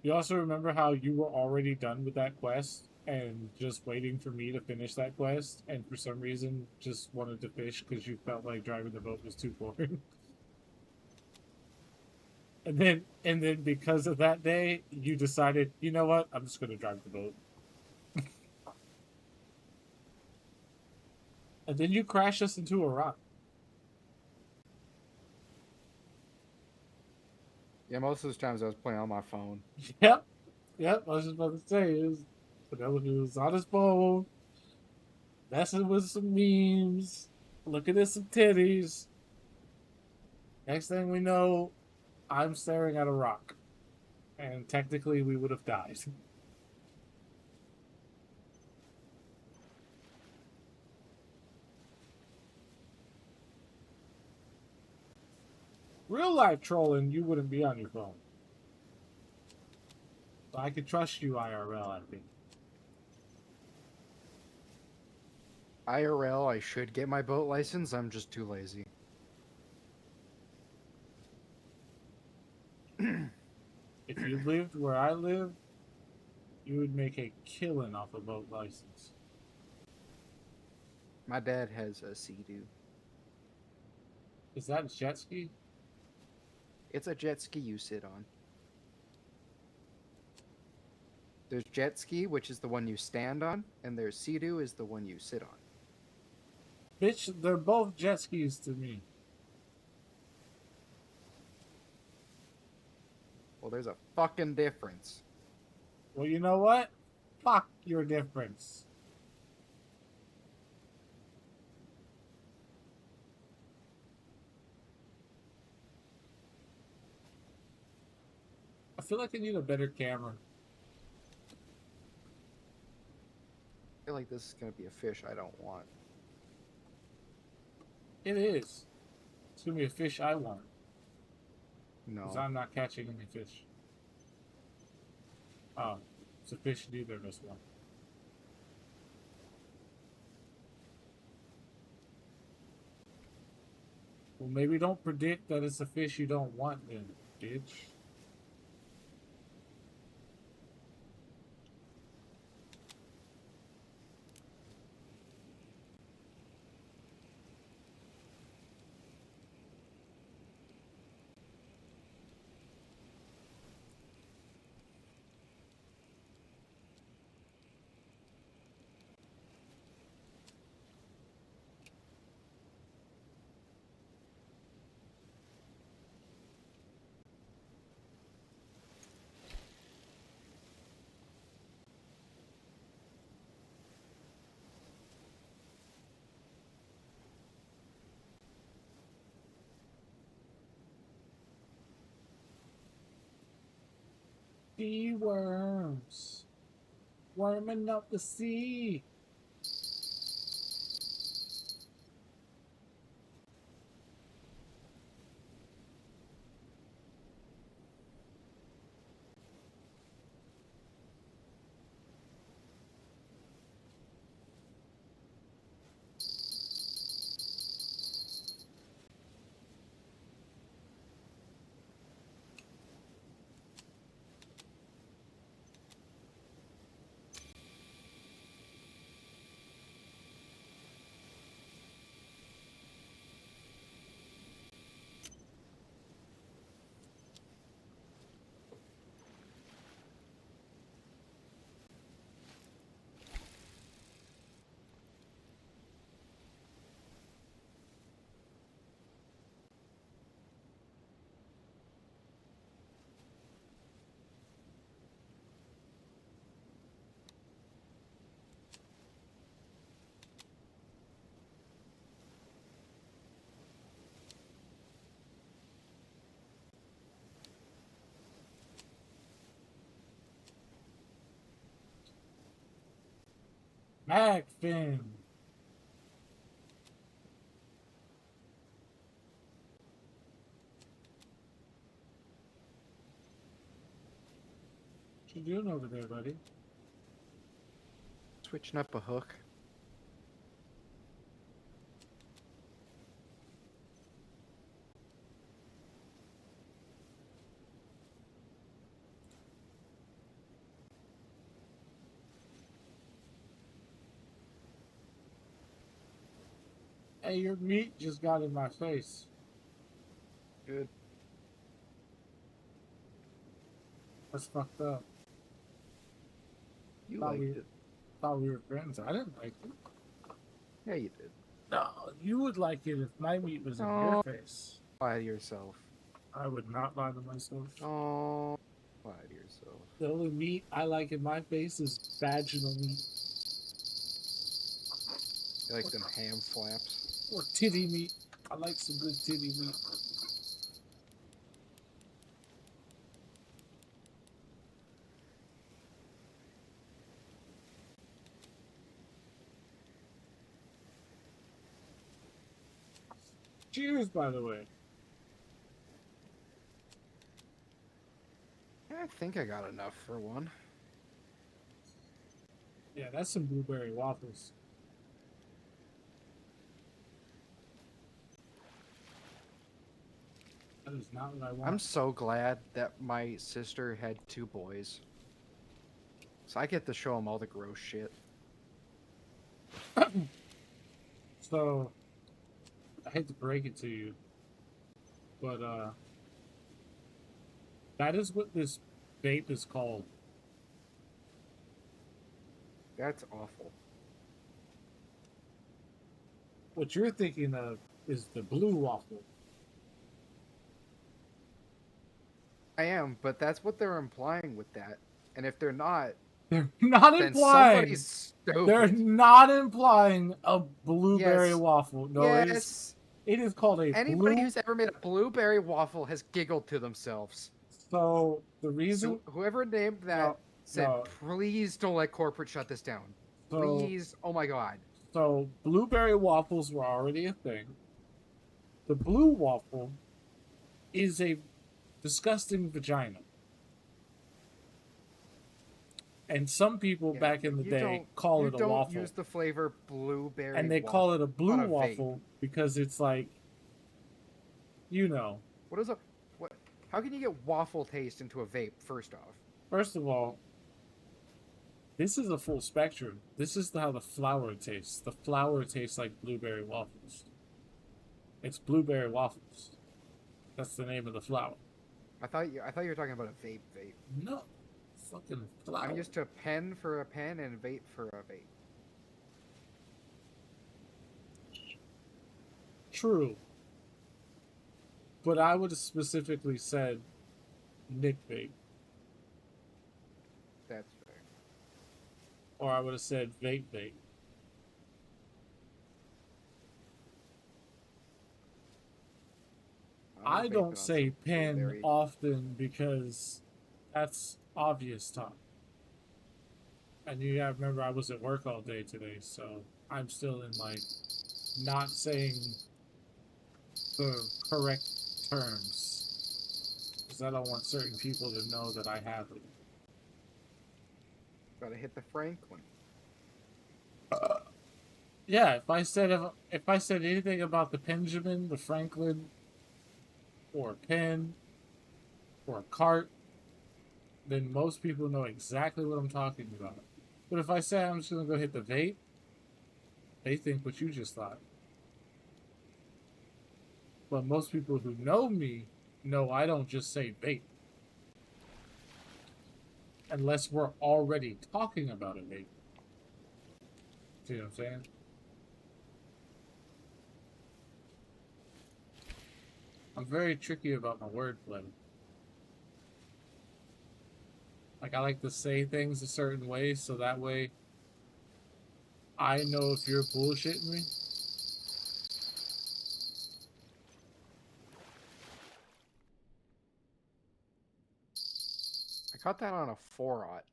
You also remember how you were already done with that quest and just waiting for me to finish that quest, and for some reason just wanted to fish because you felt like driving the boat was too boring. And then because of that day, you decided, you know what? I'm just gonna drive the boat. And then you crashed us into a rock. Yeah, most of those times I was playing on my phone. Yep. Yep. I was just about to say Penelope was on his phone, messing with some memes, looking at some titties. Next thing we know, I'm staring at a rock. And technically we would have died. Real life trolling, you wouldn't be on your phone. So I could trust you IRL, I think. IRL, I should get my boat license. I'm just too lazy. If you lived where I live, you would make a killing off a boat license. My dad has a Sea-Doo. Is that a jet ski? It's a jet ski you sit on. There's jet ski, which is the one you stand on, and there's Sea-Doo is the one you sit on. Bitch, they're both jet skis to me. Well, there's a fucking difference. Well, you know what? Fuck your difference. I feel like I need a better camera. I feel like this is gonna be a fish I don't want. It is. It's gonna be a fish I want. Because No. I'm not catching any fish. Oh, it's a fish neither of us want. Well, maybe don't predict that it's a fish you don't want then, bitch. Sea worms. Worming up the sea. Heck, Finn. What you doing over there, buddy? Switching up a hook. Hey, your meat just got in my face. Good. That's fucked up. You Thought liked we it. thought we were friends. I didn't like it. Yeah, you did. No, you would like it if my meat was in Oh. your face. Lie to yourself. I would not lie to myself. Oh, lie to yourself. The only meat I like in my face is vaginal meat You like them ham flaps? or titty meat. I like some good titty meat. Cheers, by the way. I think I got enough for one. Yeah, that's some blueberry waffles. That is not what I want. I'm so glad that my sister had 2 boys. So I get to show them all the gross shit. So, I hate to break it to you, but that is what this vape is called. That's awful. What you're thinking of is the blue waffle. I am, but that's what they're implying with that. And if they're not, They're not then implying. somebody's stupid. They're not implying a blueberry Yes. waffle. No, Yes. it is called a Anybody blue. who's ever made a blueberry waffle has giggled to themselves. So the reason. So whoever named that No, said, no. please don't let corporate shut this down. So, Please. Oh my god. so blueberry waffles were already a thing. The blue waffle is a disgusting vagina. And some people Yeah, back in the you day don't- call you it a don't waffle. use the flavor blueberry And they call it a blue on a vape. waffle because it's like, you know, What is a what? How can you get waffle taste into a vape? First off, first of all, this is a full spectrum. This is how the flour tastes. The flour tastes like blueberry waffles. It's blueberry waffles. That's the name of the flour. I thought you were talking about a vape. No, fucking flour. I'm used to pen for a pen and vape for a vape. True. But I would have specifically said Nick vape, That's fair. or I would have said vape vape. I was vaping don't on say some pen blueberry. often because that's obvious talk. And you gotta remember I was at work all day today, so I'm still in like not saying the correct terms. Because I don't want certain people to know that I have it. Gotta hit the Franklin. Yeah, if I said anything about the Benjamin, the Franklin, or a pen, or a cart, then most people know exactly what I'm talking about. But if I say I'm just gonna go hit the vape, they think what you just thought. But most people who know me know I don't just say vape. Unless we're already talking about a vape. See what I'm saying? I'm very tricky about my wordplay. Like, I like to say things a certain way so that way I know if you're bullshitting me. I caught that on a 4-aught.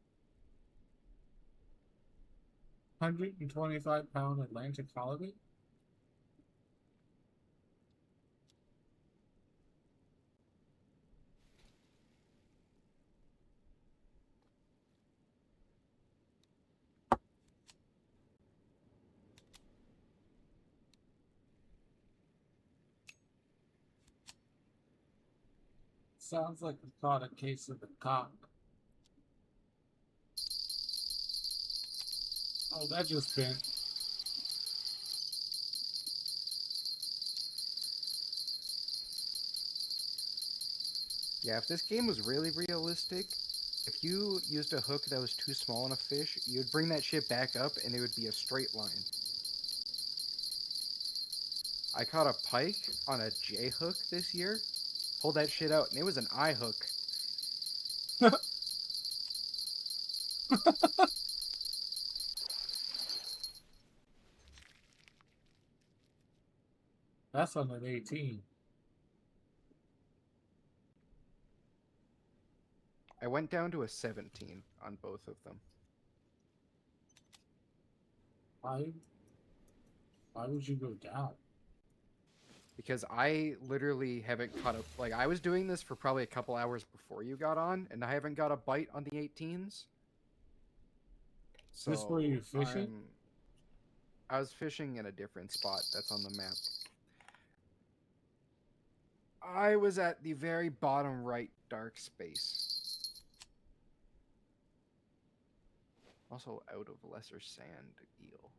125-pound Atlantic halibut. Sounds like I caught a case of the cock. Oh, that just bent. Yeah, if this game was really realistic, if you used a hook that was too small on a fish, you'd bring that shit back up and it would be a straight line. I caught a pike on a J hook this year, pulled that shit out, and it was an I hook. That's on an 18. I went down to a 17 on both of them. Why would you go down? Because I literally haven't caught up. Like, I was doing this for probably a couple hours before you got on, and I haven't got a bite on the 18s. So This where you fishing? I was fishing in a different spot that's on the map. I was at the very bottom right dark space. Also out of lesser sand eel.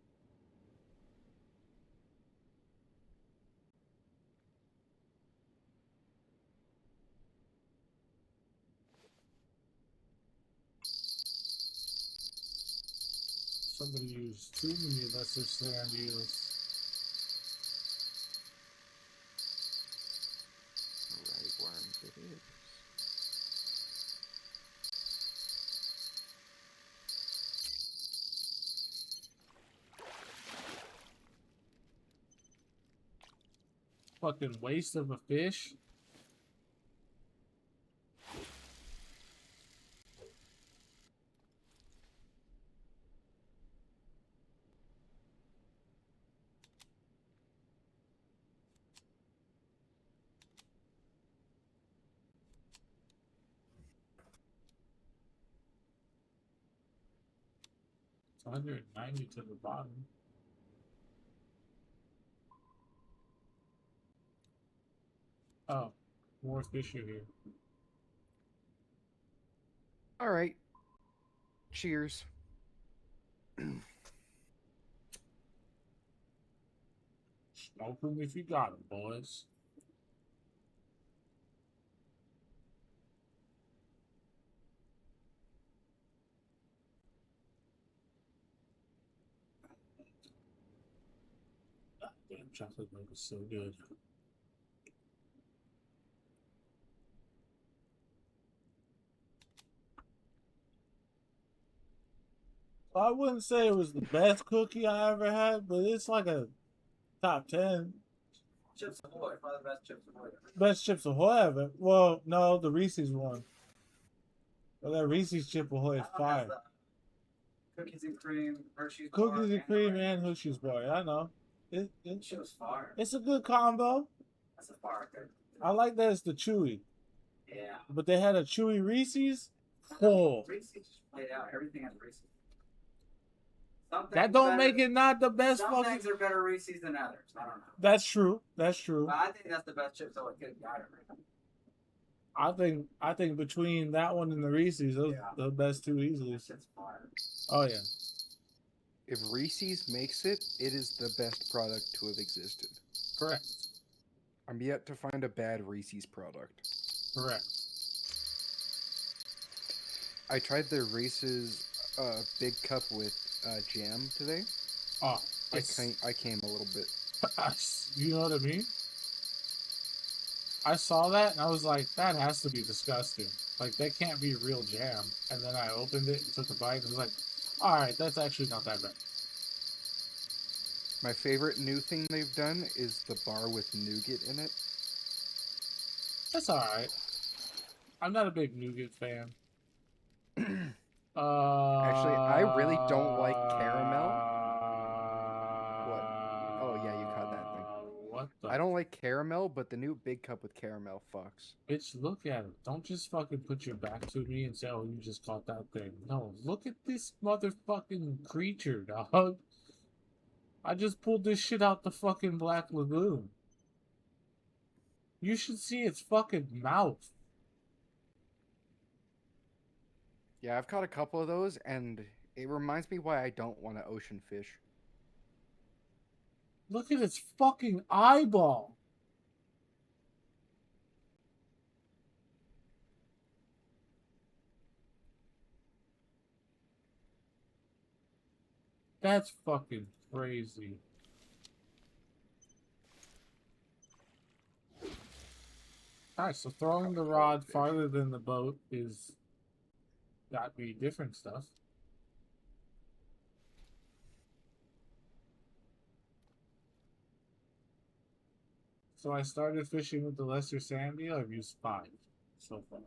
Somebody used too many lesser sand eels. Right worms it is. Fucking waste of a fish. It's 190 to the bottom. Oh, more fish are here. All right. Cheers. Smoke them if you got them, boys. Damn, chocolate milk is so good. I wouldn't say it was the best cookie I ever had, but it's like a top 10. Chips Ahoy, probably the best Chips Ahoy ever. Best Chips Ahoy ever. Well, no, the Reese's one. Well, that Reese's Chip Ahoy is That one has fire. the Cookies and cream, Hershey's Cookies bar, and cream the and Hershey's bar. I know. That shit was fire. It's a good combo. That's a fire cookie. I like that it's the chewy. Yeah. But they had a chewy Reese's. Oh, Reese's just played out. Everything has Reese's. Some that things don't better- make it not the best Some fucking. things are better Reese's than others. I don't know. That's true. That's true. But I think that's the best Chips Ahoy cookie I ever had. I think between that one and the Reese's, those Yeah. the best two easily. That shit's fire. Oh yeah. If Reese's makes it, it is the best product to have existed. Correct. I'm yet to find a bad Reese's product. Correct. I tried their Reese's big cup with jam today. Oh, I came a little bit. you know what I mean? I saw that and I was like, that has to be disgusting. Like, that can't be real jam. And then I opened it and took a bite and was like, alright, that's actually not that bad. My favorite new thing they've done is the bar with nougat in it. That's alright. I'm not a big nougat fan. Actually, I really don't like caramel. stuff. I don't like caramel, but the new big cup with caramel fucks. Bitch, look at it. Don't just fucking put your back to me and say, oh, you just caught that thing. No, look at this motherfucking creature, dog. I just pulled this shit out the fucking Black Lagoon. You should see its fucking mouth. Yeah, I've caught a couple of those, and it reminds me why I don't want to ocean fish. Look at its fucking eyeball. That's fucking crazy. Alright, so throwing the rod farther than the boat is got me different stuff. So I started fishing with the lesser sand eel. I've used 5 so far.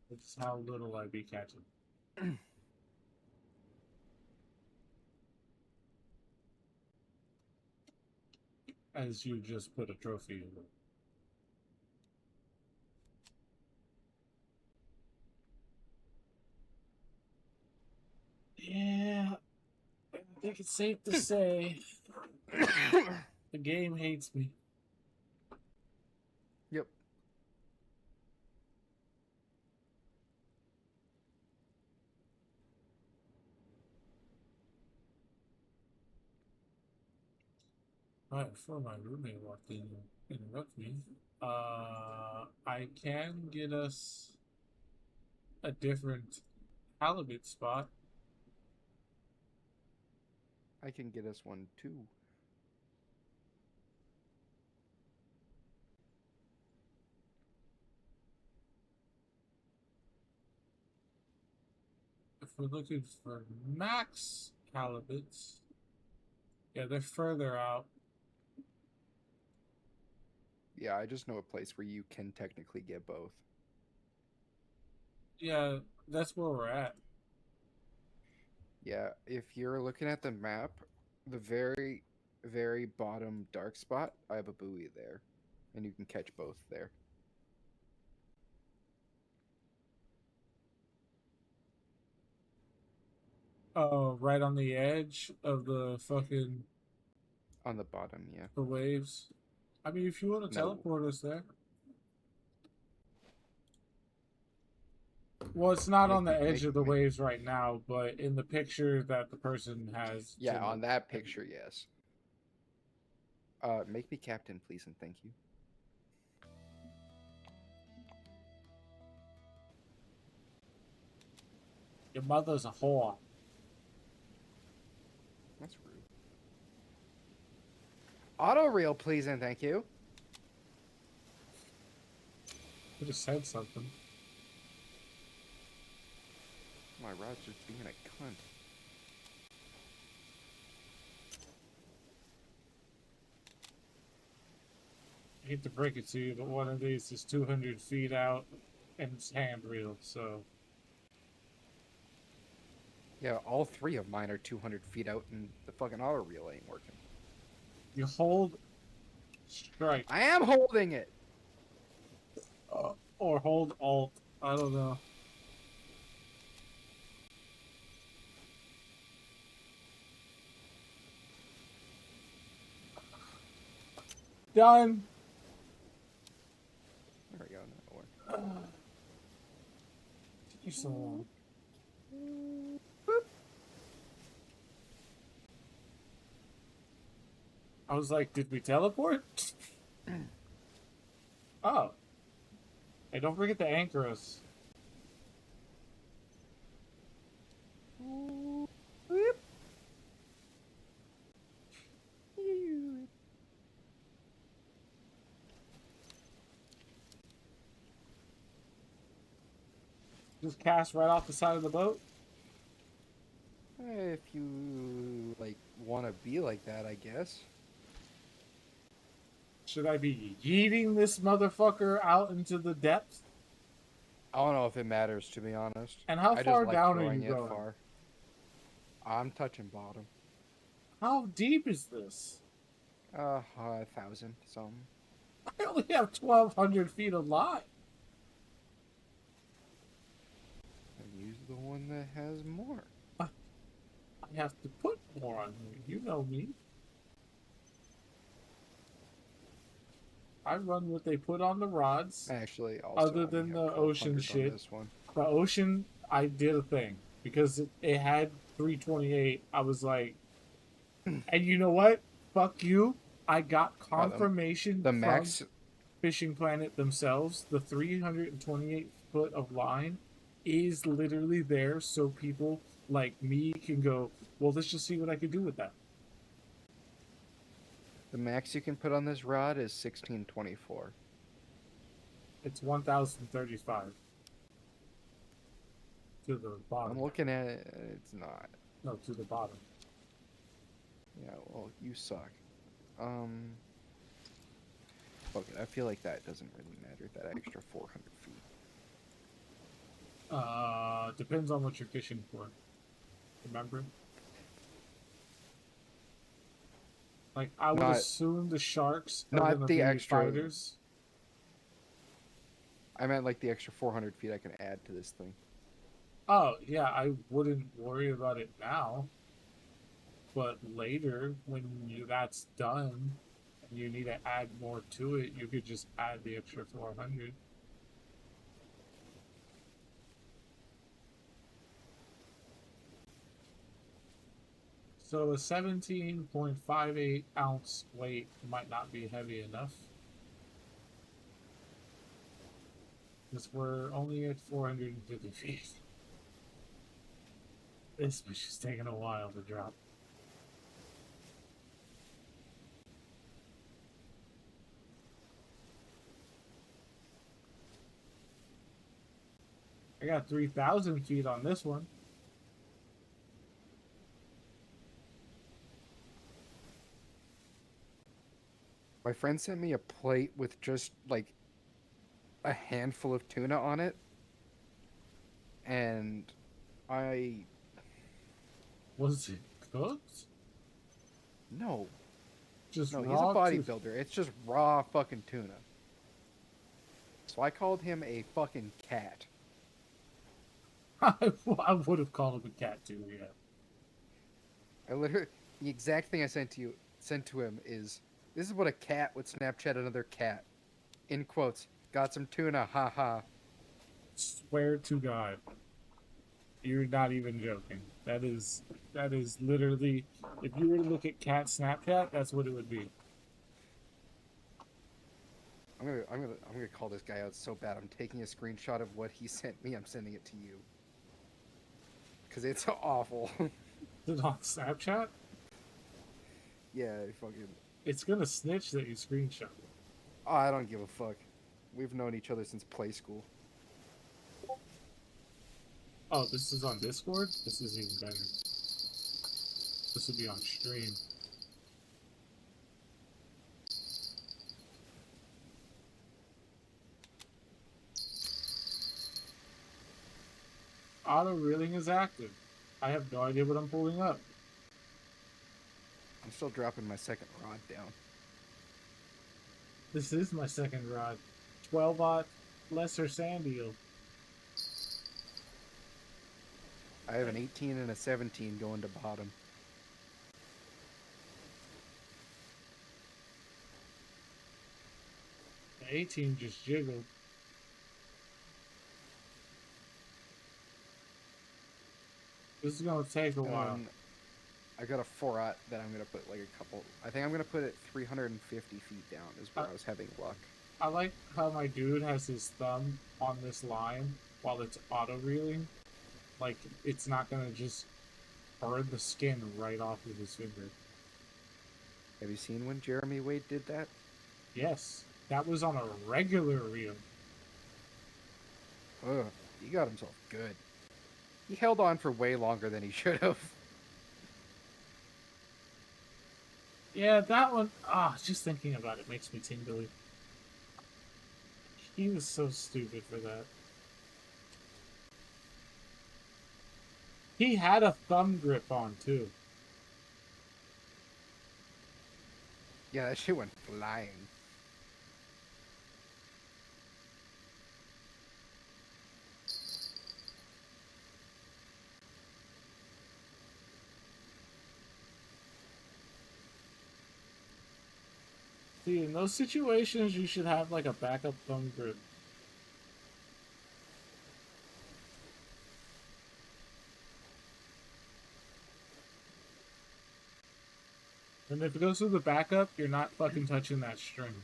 That's how little I be catching. As you just put a trophy in it. Yeah, I think it's safe to say the game hates me. Yep. Right, before my roommate walked in and interrupt me, I can get us a different halibut spot. I can get us one too. If we're looking for max halibuts, yeah, they're further out. Yeah, I just know a place where you can technically get both. Yeah, that's where we're at. Yeah, if you're looking at the map, the very, very bottom dark spot, I have a buoy there. And you can catch both there. Oh, right on the edge of the fucking On the bottom, yeah. the waves. I mean, if you want to No. teleport us there. Well, it's not on the edge of the waves right now, but in the picture that the person has. Yeah, to- on that picture, yes. Make me captain, please, and thank you. Your mother's a whore. That's rude. Auto reel, please, and thank you. I just said something. My rod's just being a cunt. I hate to break it to you, but one of these is 200 feet out and it's hand reel, so. Yeah, all 3 of mine are 200 feet out, and the fucking auto reel ain't working. You hold strike I am holding it! or hold alt. I don't know. Done. There we go, that'll work. Took you so long. I was like, did we teleport? Oh. Hey, don't forget to anchor us. Just cast right off the side of the boat? If you, like, want to be like that, I guess. Should I be yeeting this motherfucker out into the depths? I don't know if it matters, to be honest. And how I far just like down are throwing you it going? far. I'm touching bottom. How deep is this? 1,000 some. I only have 1,200 feet of line. Use the one that has more. I have to put more on here. You know me. I run what they put on the rods. Actually, also Other only than have the ocean 1,200 on shit. This one. The ocean, I did a thing because it had 328. I was like, and you know what? Fuck you. I got confirmation The from max. Fishing Planet themselves. The 328 foot of line is literally there so people like me can go, well, let's just see what I could do with that. The max you can put on this rod is 1624. It's 1,035 to the bottom. I'm looking at it. It's not. No, to the bottom. Yeah. Well, you suck. Okay, I feel like that doesn't really matter. That extra 400 feet. Depends on what you're fishing for. Remember? Like, I would Not- assume the sharks are not gonna the be extra- fighters. I meant like the extra 400 feet I can add to this thing. Oh, yeah, I wouldn't worry about it now. But later, when that's done, and you need to add more to it, you could just add the extra 400. So a 17.58 ounce weight might not be heavy enough. Because we're only at 450 feet. This fish is taking a while to drop. I got 3,000 feet on this one. My friend sent me a plate with just like a handful of tuna on it, and I Was it cooked? no, Just no, he's a raw bodybuilder. It's just raw fucking tuna. So I called him a fucking cat. I would have called him a cat too. Yeah. I literally the exact thing I sent to him is this is what a cat would Snapchat another cat. In quotes, got some tuna, haha. Swear to God, you're not even joking. That is literally, if you were to look at cat Snapchat, that's what it would be. I'm gonna call this guy out so bad. I'm taking a screenshot of what he sent me. I'm sending it to you. Cause it's awful. Is it on Snapchat? Yeah, fucking. It's gonna snitch that you screenshot it. Oh, I don't give a fuck. We've known each other since play school. Oh, this is on Discord? This is even better. This would be on stream. Auto reeling is active. I have no idea what I'm pulling up. I'm still dropping my second rod down. This is my second rod. 12-aught lesser sand eel. I have an 18 and a 17 going to bottom. The 18 just jiggled. This is gonna take a while. I got a 4-aught that I'm gonna put like a couple. I think I'm gonna put it 350 feet down. Is where I was having luck. I like how my dude has his thumb on this line while it's auto reeling. Like, it's not gonna just burn the skin right off of his finger. Have you seen when Jeremy Wade did that? Yes, that was on a regular reel. Ugh, he got himself good. He held on for way longer than he should have. Yeah, that one, just thinking about it makes me tingly. He was so stupid for that. He had a thumb grip on, too. Yeah, that shit went flying. See, in those situations, you should have like a backup thumb grip. And if it goes through the backup, you're not fucking touching that string.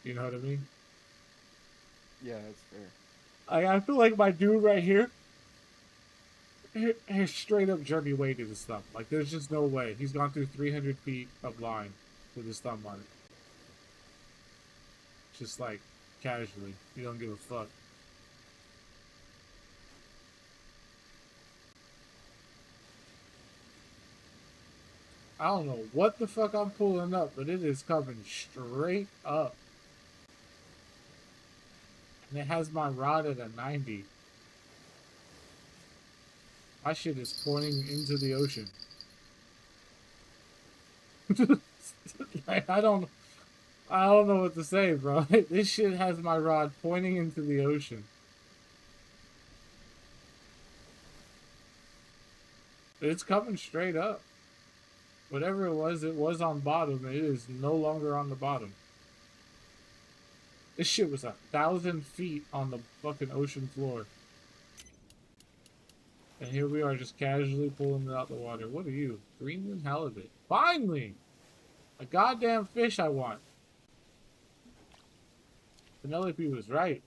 You know what I mean? Yeah, that's fair. I feel like my dude right here, his straight up jerky weighted his thumb. Like, there's just no way. He's gone through 300 feet of line with his thumb on it. Just like, casually. You don't give a fuck. I don't know what the fuck I'm pulling up, but it is coming straight up. And it has my rod at a 90. My shit is pointing into the ocean. Like, I don't know what to say, bro. This shit has my rod pointing into the ocean. It's coming straight up. Whatever it was on bottom. It is no longer on the bottom. This shit was 1,000 feet on the fucking ocean floor. And here we are just casually pulling it out the water. What are you? Greenland halibut. Finally! A goddamn fish I want. Penelope was right.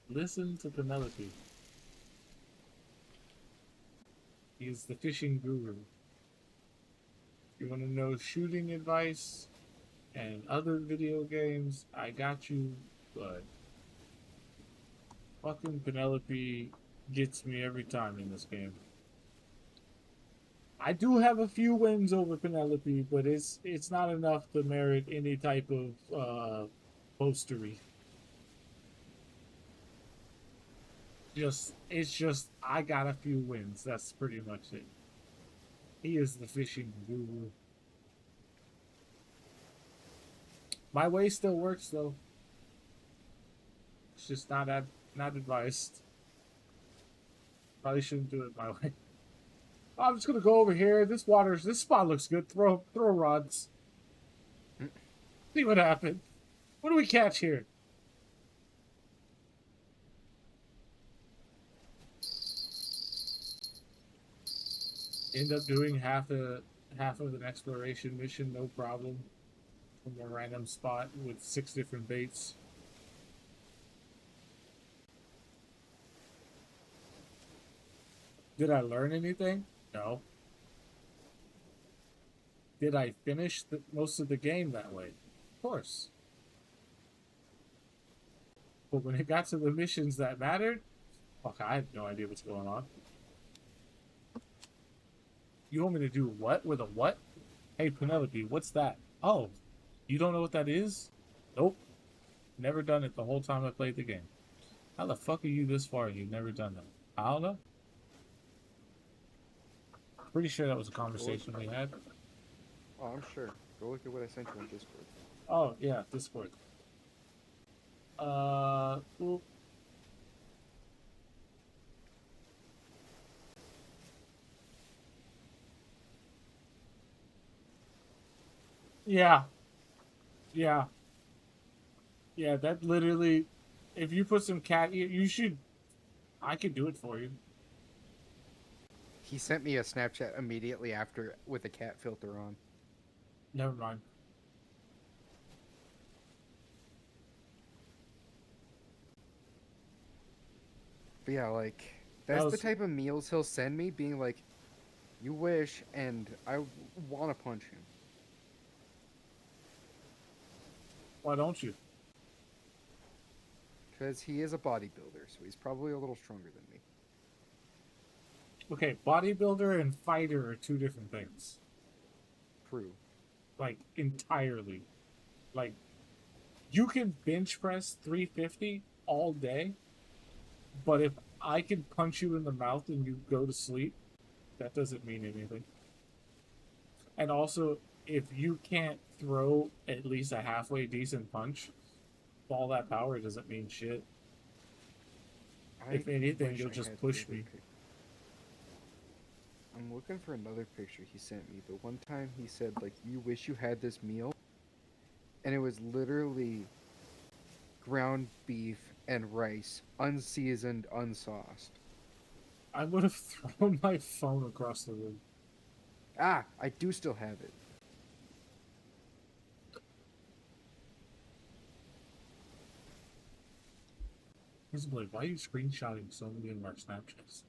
Listen to Penelope. He is the fishing guru. You want to know shooting advice and other video games? I got you, but fucking Penelope gets me every time in this game. I do have a few wins over Penelope, but it's not enough to merit any type of postery. It's just I got a few wins. That's pretty much it. He is the fishing guru. My way still works though. It's just not advised. Probably shouldn't do it my way. I'm just gonna go over here. This spot looks good. Throw rods. See what happens. What do we catch here? End up doing half of an exploration mission, no problem. From a random spot with 6 different baits. Did I learn anything? No. Did I finish most of the game that way? Of course. But when it got to the missions that mattered, fuck, I have no idea what's going on. You want me to do what with a what? Hey, Penelope, what's that? Oh, you don't know what that is? Nope. Never done it the whole time I played the game. How the fuck are you this far and you've never done that? I don't know. Pretty sure that was a conversation we had. Oh, I'm sure. Go look at what I sent you on Discord. Oh, yeah, Discord. Well, yeah. Yeah. Yeah, that literally, if you put some cat, you should, I could do it for you. He sent me a Snapchat immediately after with a cat filter on. Never mind. But yeah, like, that's was- the type of meals he'll send me, being like, you wish, and I want to punch him. Why don't you? Because he is a bodybuilder, so he's probably a little stronger than me. Okay, bodybuilder and fighter are 2 different things. True. Like, entirely. Like, you can bench press 350 all day, but if I can punch you in the mouth and you go to sleep, that doesn't mean anything. And also, if you can't throw at least a halfway decent punch, all that power doesn't mean shit. If anything, wish you'll I just had the push other me. I'm looking for another picture he sent me, but one time he said, like, you wish you had this meal? And it was literally ground beef and rice, unseasoned, unsauced. I would have thrown my phone across the room. Ah, I do still have it. He's like, why are you screenshotting so many of our Snapchats?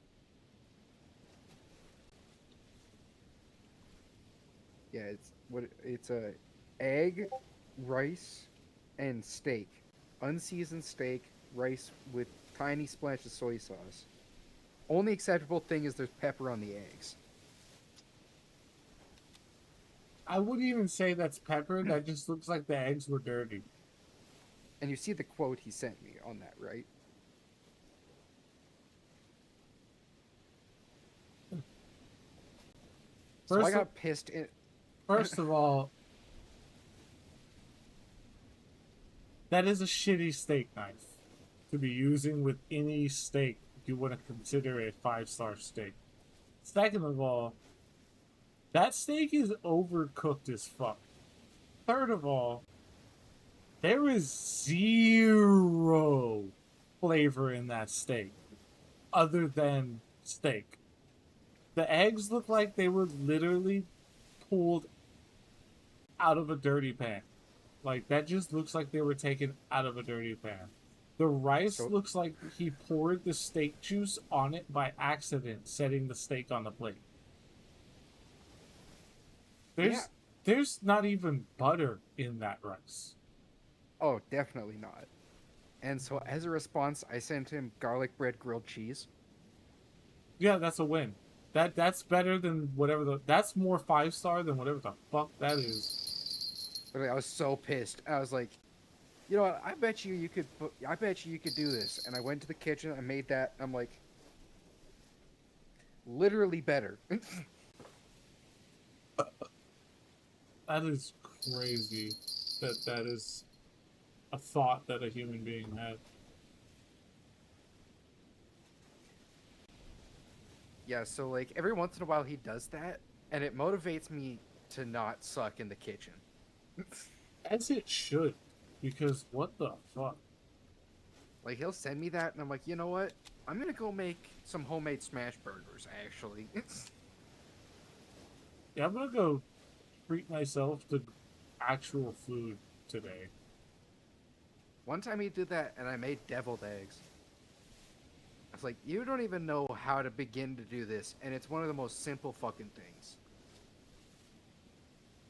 Yeah, it's a egg, rice, and steak. Unseasoned steak, rice with tiny splash of soy sauce. Only acceptable thing is there's pepper on the eggs. I wouldn't even say that's pepper. That just looks like the eggs were dirty. And you see the quote he sent me on that, right? So I First got pissed. First of all, that is a shitty steak knife to be using with any steak you want to consider a 5-star steak. Second of all, that steak is overcooked as fuck. Third of all, there is zero flavor in that steak other than steak. The eggs look like they were literally pulled out of a dirty pan. Like, that just looks like they were taken out of a dirty pan. The rice So- looks like he poured the steak juice on it by accident, setting the steak on the plate. There's not even butter in that rice. Oh, definitely not. And so as a response, I sent him garlic bread grilled cheese. Yeah, that's a win. That's better than whatever that's more 5-star than whatever the fuck that is. Literally, I was so pissed. I was like, you know what? I bet you could do this. And I went to the kitchen. I made that. I'm like, literally better. That is crazy. That is a thought that a human being had. Yeah. So like every once in a while he does that, and it motivates me to not suck in the kitchen. As it should. Because what the fuck? Like he'll send me that, and I'm like, you know what? I'm gonna go make some homemade smash burgers. Actually, Yeah, I'm gonna go treat myself to actual food today. one time he did that, and I made deviled eggs. I was like, you don't even know how to begin to do this, and it's one of the most simple fucking things.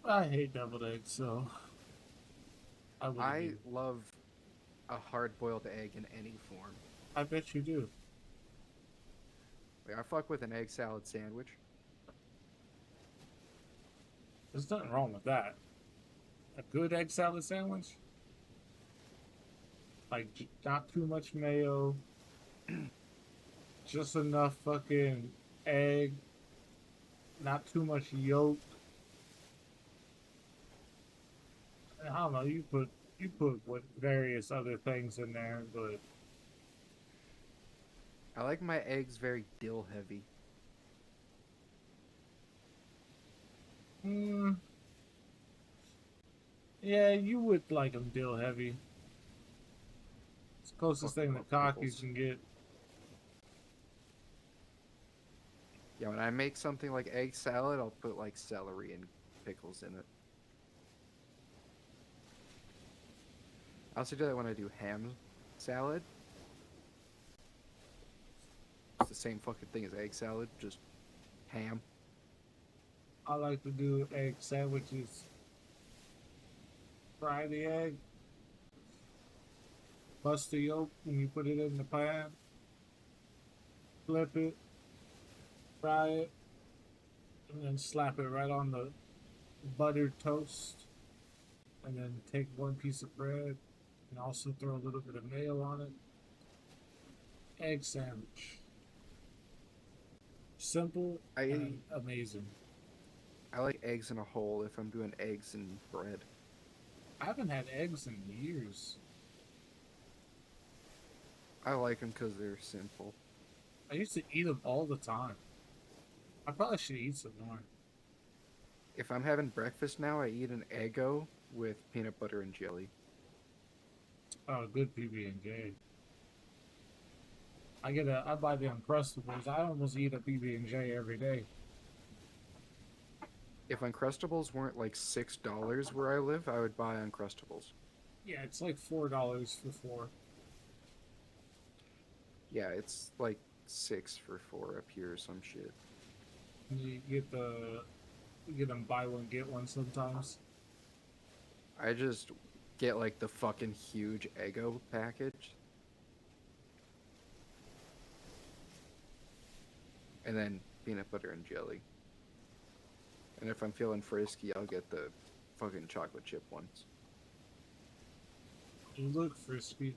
I hate deviled eggs, so I love a hard-boiled egg in any form. I bet you do. Like I fuck with an egg salad sandwich. There's nothing wrong with that. A good egg salad sandwich? Like, not too much mayo. Just enough fucking egg. Not too much yolk. I don't know, you put what various other things in there, but I like my eggs very dill heavy. yeah, you would like them dill heavy. It's the closest Fucking thing love that cockies pickles. can get. Yeah, when I make something like egg salad, I'll put like celery and pickles in it. I also do that when I do ham salad. It's the same fucking thing as egg salad, just ham. I like to do egg sandwiches. Fry the egg. Bust the yolk when you put it in the pan. Flip it. Fry it. And then slap it right on the buttered toast. And then take one piece of bread and also throw a little bit of mayo on it. Egg sandwich. Simple and amazing. I like eggs in a hole if I'm doing eggs and bread. I haven't had eggs in years. I like them because they're simple. I used to eat them all the time. I probably should eat some more. If I'm having breakfast now, I eat an Eggo with peanut butter and jelly. Oh, good PB&J. I buy the Uncrustables. I almost eat a PB&J every day. If Uncrustables weren't like $6 where I live, I would buy Uncrustables. Yeah, it's like $4 for four. Yeah, it's like 6 for 4 up here or some shit. You get them buy one get one sometimes. I just get like the fucking huge Eggo package. And then peanut butter and jelly. And if I'm feeling frisky, I'll get the fucking chocolate chip ones. You look frisky.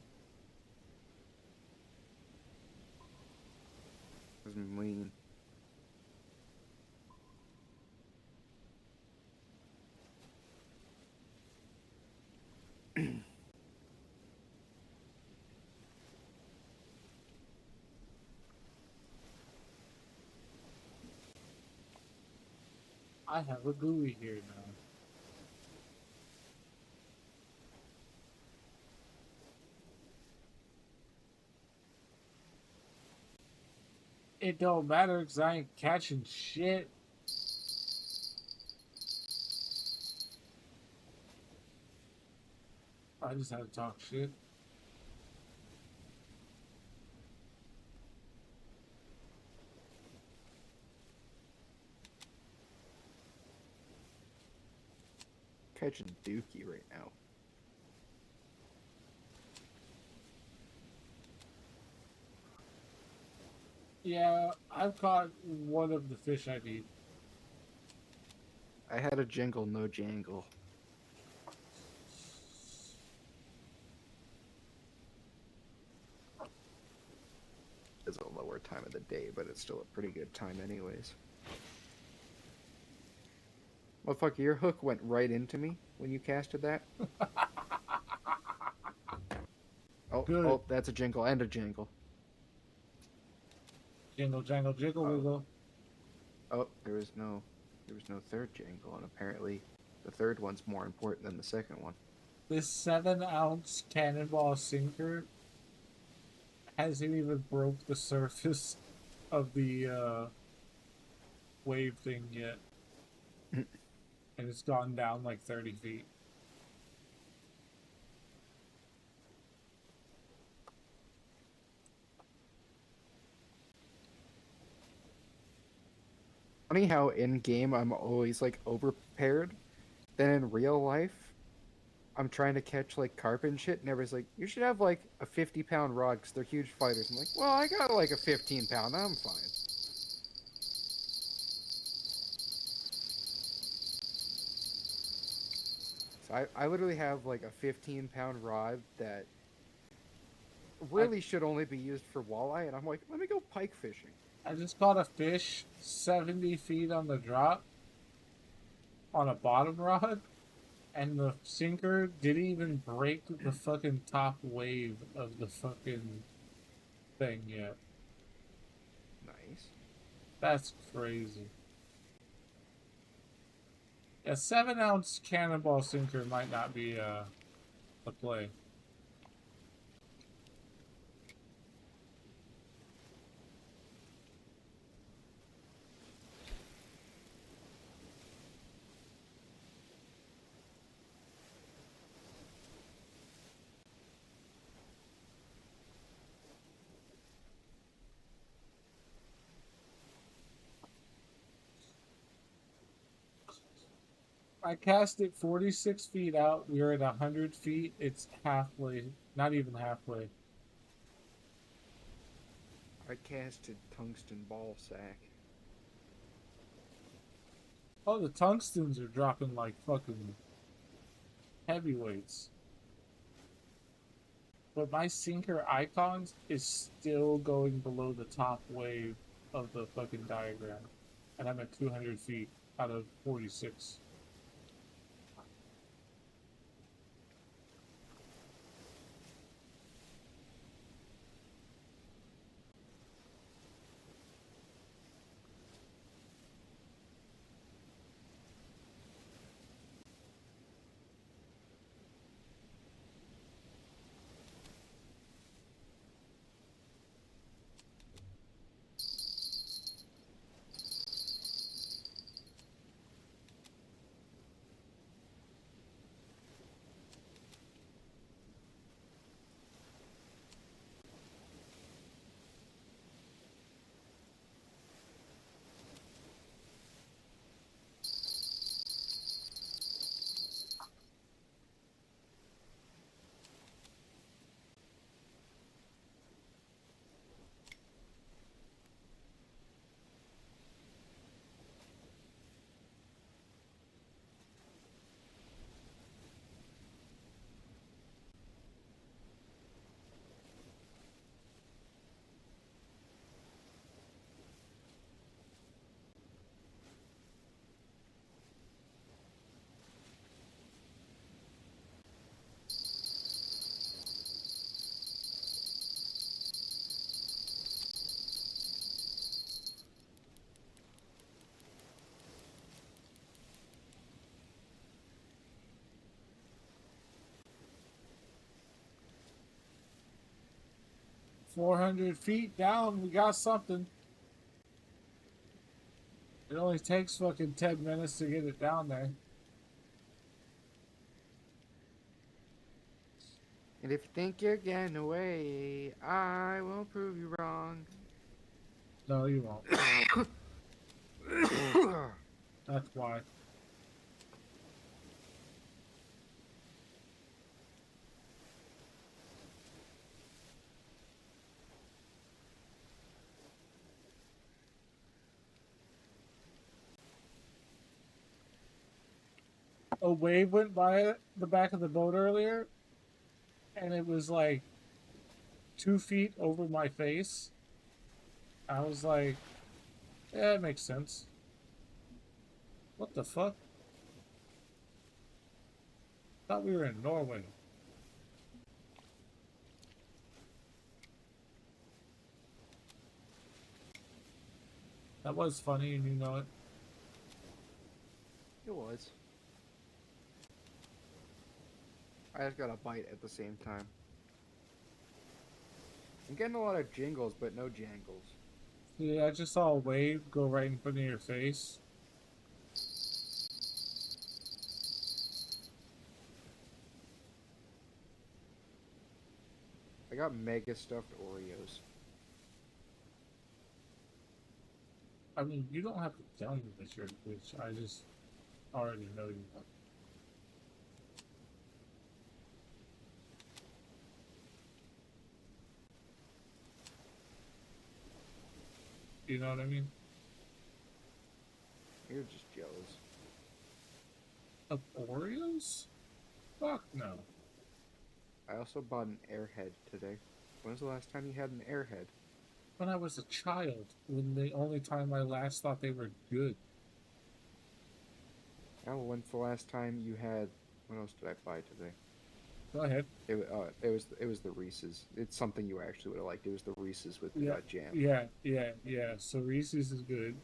Cause I'm lean. I have a GUI here now. It don't matter because I ain't catching shit. I just had to talk shit. Catching dookie right now. Yeah, I've caught one of the fish I need. I had a jingle, no jangle. It's a lower time of the day, but it's still a pretty good time anyways. Motherfucker, your hook went right into me when you casted that. Oh, Good. oh, that's a jingle and a jangle. Jingle, jangle, jiggle, Oh. wiggle. Oh, there was no third jangle, and apparently the third one's more important than the second one. This 7-ounce cannonball sinker hasn't even broke the surface of the wave thing yet. And it's gone down like 30 feet. Funny how in game I'm always like over prepared. Then in real life, I'm trying to catch like carp and shit, and everybody's like, "You should have like a 50-pound rod because they're huge fighters." I'm like, "Well, I got like a 15-pound. I'm fine." So I literally have like a 15-pound rod that really should only be used for walleye, and I'm like, let me go pike fishing. I just caught a fish 70 feet on the drop on a bottom rod, and the sinker didn't even break the fucking top wave of the fucking thing yet. Nice. That's crazy. A 7-ounce cannonball sinker might not be a play. I cast it 46 feet out. We're at 100 feet. It's halfway, not even halfway. I casted tungsten ball sack. Oh, the tungstens are dropping like fucking heavyweights. But my sinker icons is still going below the top wave of the fucking diagram. And I'm at 200 feet. out of 46. $400 down, we got something. It only takes fucking 10 minutes to get it down there. And if you think you're getting away, I will prove you wrong. No, you won't. That's why. A wave went by the back of the boat earlier, and it was like 2 feet over my face. I was like, yeah, it makes sense. What the fuck? Thought we were in Norway. That was funny, and you know it. It was. I just got a bite at the same time. I'm getting a lot of jingles, but no jangles. Yeah, I just saw a wave go right in front of your face. I got mega stuffed Oreos. I mean, you don't have to tell me that you're a bitch. I just already know you. You know what I mean? You're just jealous. Of Oreos? Fuck no. I also bought an Airhead today. When's the last time you had an Airhead? When I was a child, when the only time I last thought they were good. Oh, when's the last time you had? What else did I buy today? Go ahead. It was the Reese's. It's something you actually would have liked. It was the Reese's with Yeah, jam. yeah. So Reese's is good.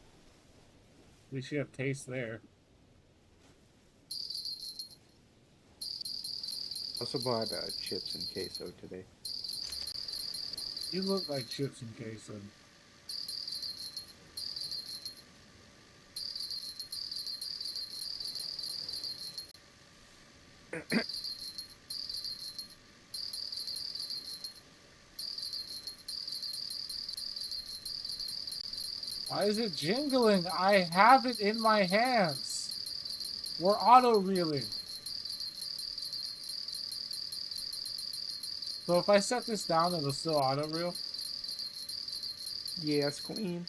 At least you have taste there. Also bought chips and queso today. You look like chips and queso. Why is it jingling? I have it in my hands. We're auto reeling. So if I set this down, it'll still auto reel. Yes, queen.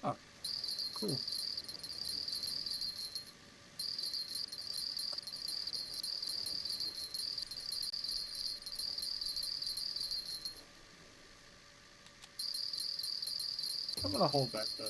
Oh, cool. gonna hold back though.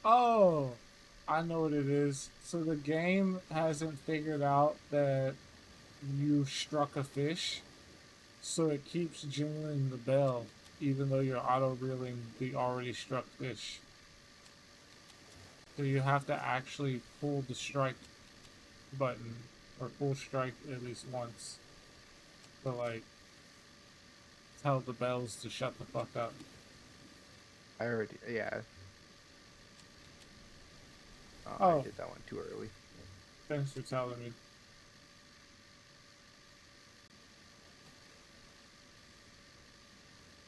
Oh, I know what it is. So the game hasn't figured out that you struck a fish, so it keeps jingling the bell, even though you're auto reeling the already struck fish. So you have to actually pull the strike button, or pull strike at least once, to like tell the bells to shut the fuck up. I already, yeah. Oh, Oh. I did that one too early. Thanks for telling me.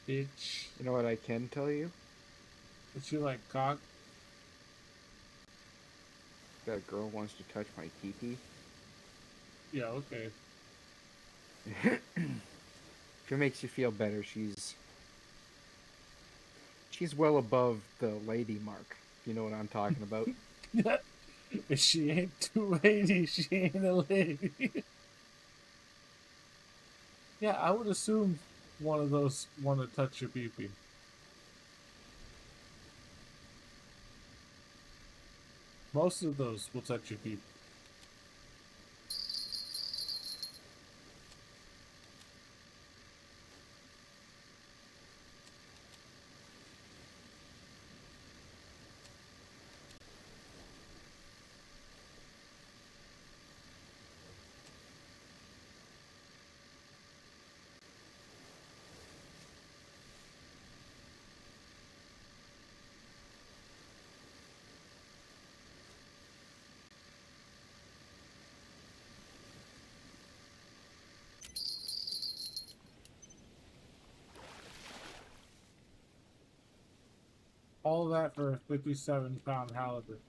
Bitch. You know what I can tell you? But you like cock? That girl wants to touch my pee-pee. Yeah, okay. If it makes you feel better, she's well above the lady mark. You know what I'm talking about? If she ain't 280, she ain't a lady. Yeah, I would assume one of those want to touch your pee-pee. Most of those will touch your pee-pee. All that for a 57-pound halibut.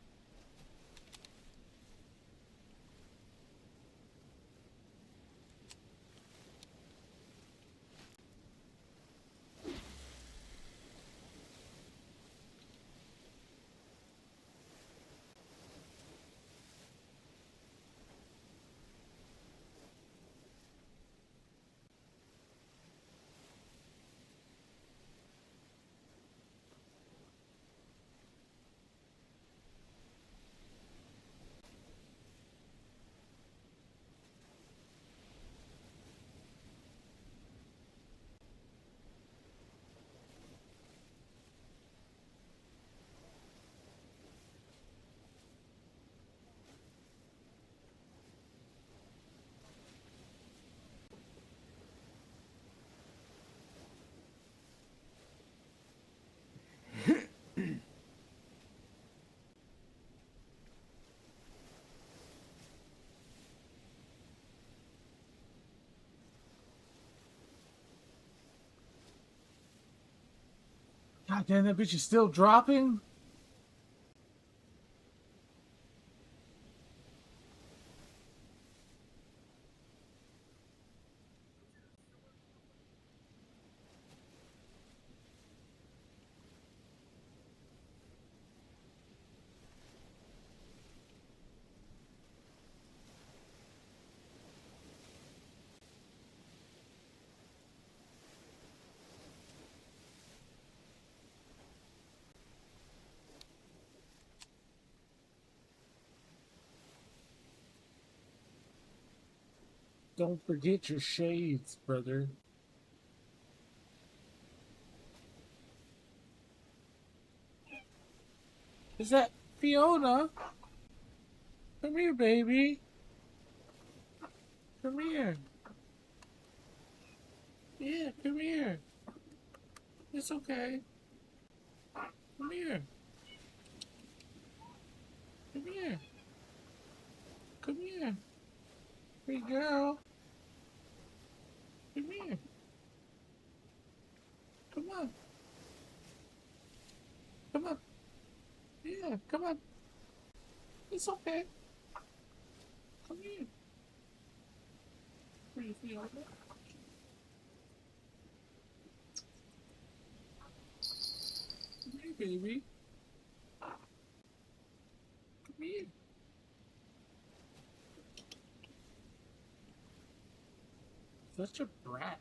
God damn, that bitch is still dropping? Don't forget your shades, brother. Is that Fiona? Come here, baby. Come here. Yeah, come here. It's okay. Come here. Come here. Come here. Hey, girl. Come here. Come on. Come on. Yeah, come on. It's okay. Come here. you feel that? Come here, baby. Come here. Such a brat.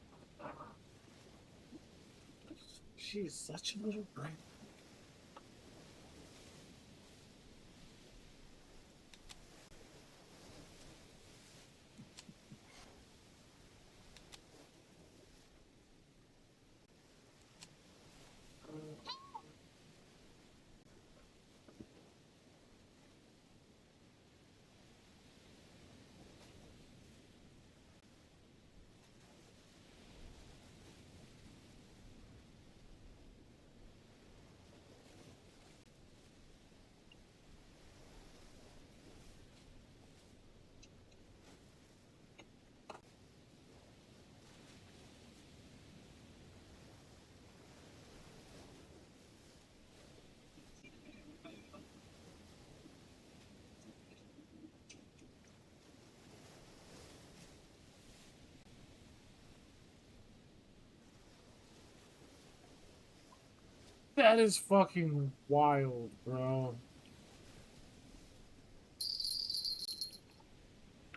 She is such a little brat. That is fucking wild, bro.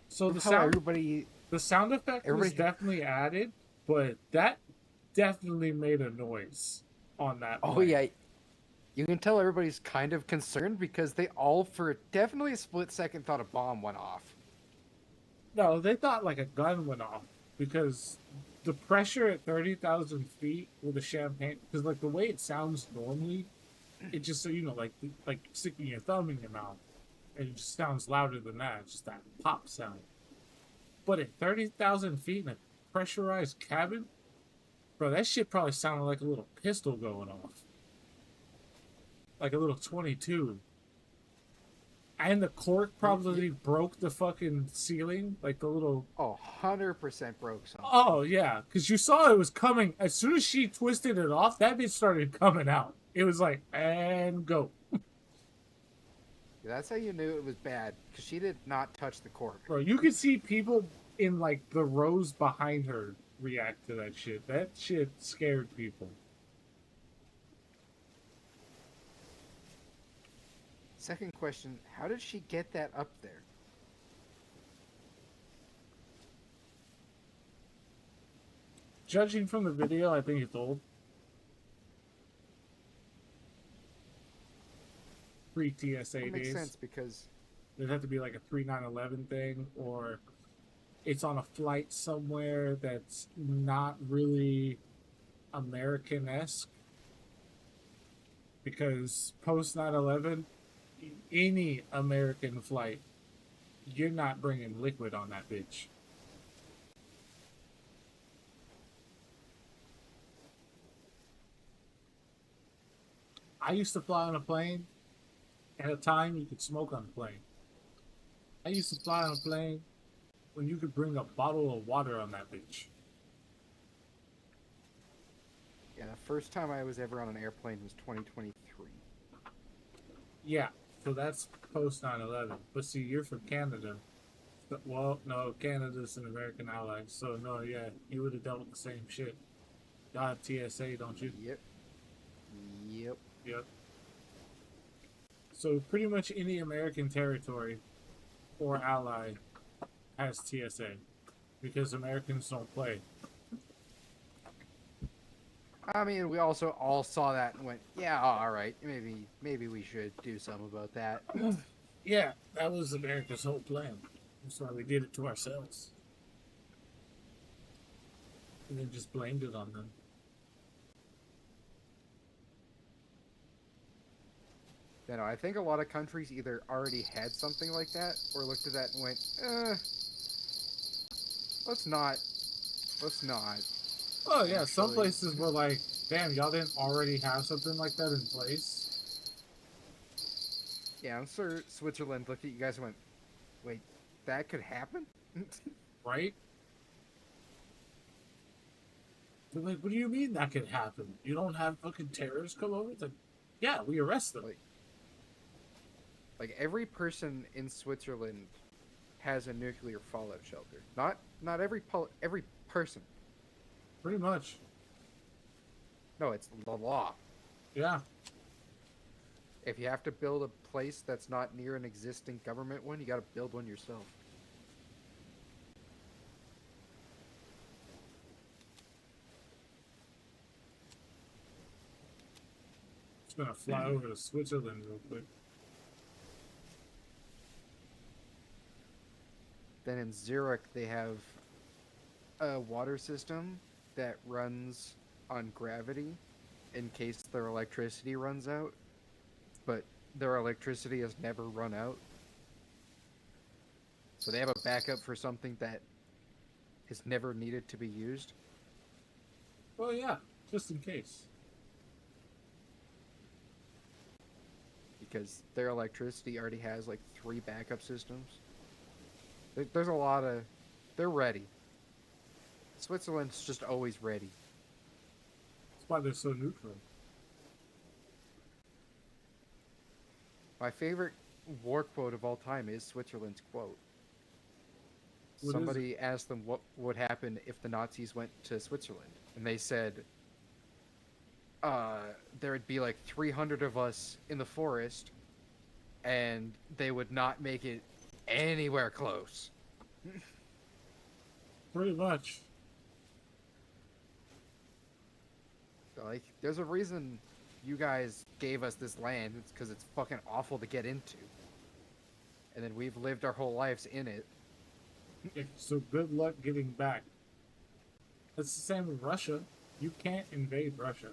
So How everybody the sound effect was everybody- definitely added, but that definitely made a noise on that. Oh plane. yeah, you can tell everybody's kind of concerned because they all, for definitely a split second, thought a bomb went off. No, they thought like a gun went off because the pressure at 30,000 feet with a champagne, because like the way it sounds normally, it just so you know, like sticking your thumb in your mouth, and it just sounds louder than that. It's just that pop sound. But at 30,000 feet in a pressurized cabin, bro, that shit probably sounded like a little pistol going off, like a little 22. And the cork probably broke the fucking ceiling, like the little. Oh, 100% broke something. Oh yeah, because you saw it was coming as soon as she twisted it off. That bitch started coming out. It was like, and go, That's how you knew it was bad, because she did not touch the cork. bro. You could see people in like the rows behind her react to that shit. That shit scared people. Second question, how did she get that up there? Judging from the video, I think it's old. Pre-TSA That makes days. sense because There'd have to be like a 3911 thing, or it's on a flight somewhere that's not really American-esque. Because post 9/11, any American flight, you're not bringing liquid on that bitch. I used to fly on a plane. At a time, you could smoke on a plane. I used to fly on a plane when you could bring a bottle of water on that bitch. yeah, the first time I was ever on an airplane was 2023. Yeah, so that's post 9/11. But see, you're from Canada. Well, no, Canada's an American ally. So, no, yeah, you would have dealt with the same shit. Y'all have TSA, don't you? Yep. Yep. Yep. So, pretty much any American territory or ally has TSA. Because Americans don't play. I mean, we also all saw that and went, yeah, all right, maybe we should do something about that. Yeah, that was America's whole plan. That's why we did it to ourselves. And then just blamed it on them. You know, I think a lot of countries either already had something like that or looked at that and went, let's not. Oh yeah, some Actually- places were like, damn, y'all didn't already have something like that in place. Yeah, I'm sure Switzerland looked at you guys and went, wait, that could happen? Right? They're like, what do you mean that could happen? You don't have fucking terrorists come over? It's like, yeah, we arrest them. Like every person in Switzerland has a nuclear fallout shelter. Not every person. Pretty much. No, it's the law. Yeah. If you have to build a place that's not near an existing government one, you got to build one yourself. Just gonna fly over to Switzerland real quick. Then in Zurich, they have a water system that runs on gravity in case their electricity runs out, but their electricity has never run out. So they have a backup for something that has never needed to be used. Well, yeah, just in case. Because their electricity already has like 3 backup systems. There's a lot of... They're ready. Switzerland's just always ready. That's why they're so neutral. My favorite war quote of all time is Switzerland's quote. What is Somebody asked them what would happen if the Nazis went to Switzerland. And they said, there would be like 300 of us in the forest, and they would not make it anywhere close. Pretty much. Like, there's a reason you guys gave us this land. It's because it's fucking awful to get into. And then we've lived our whole lives in it. Yeah, so good luck getting back. It's the same with Russia. You can't invade Russia.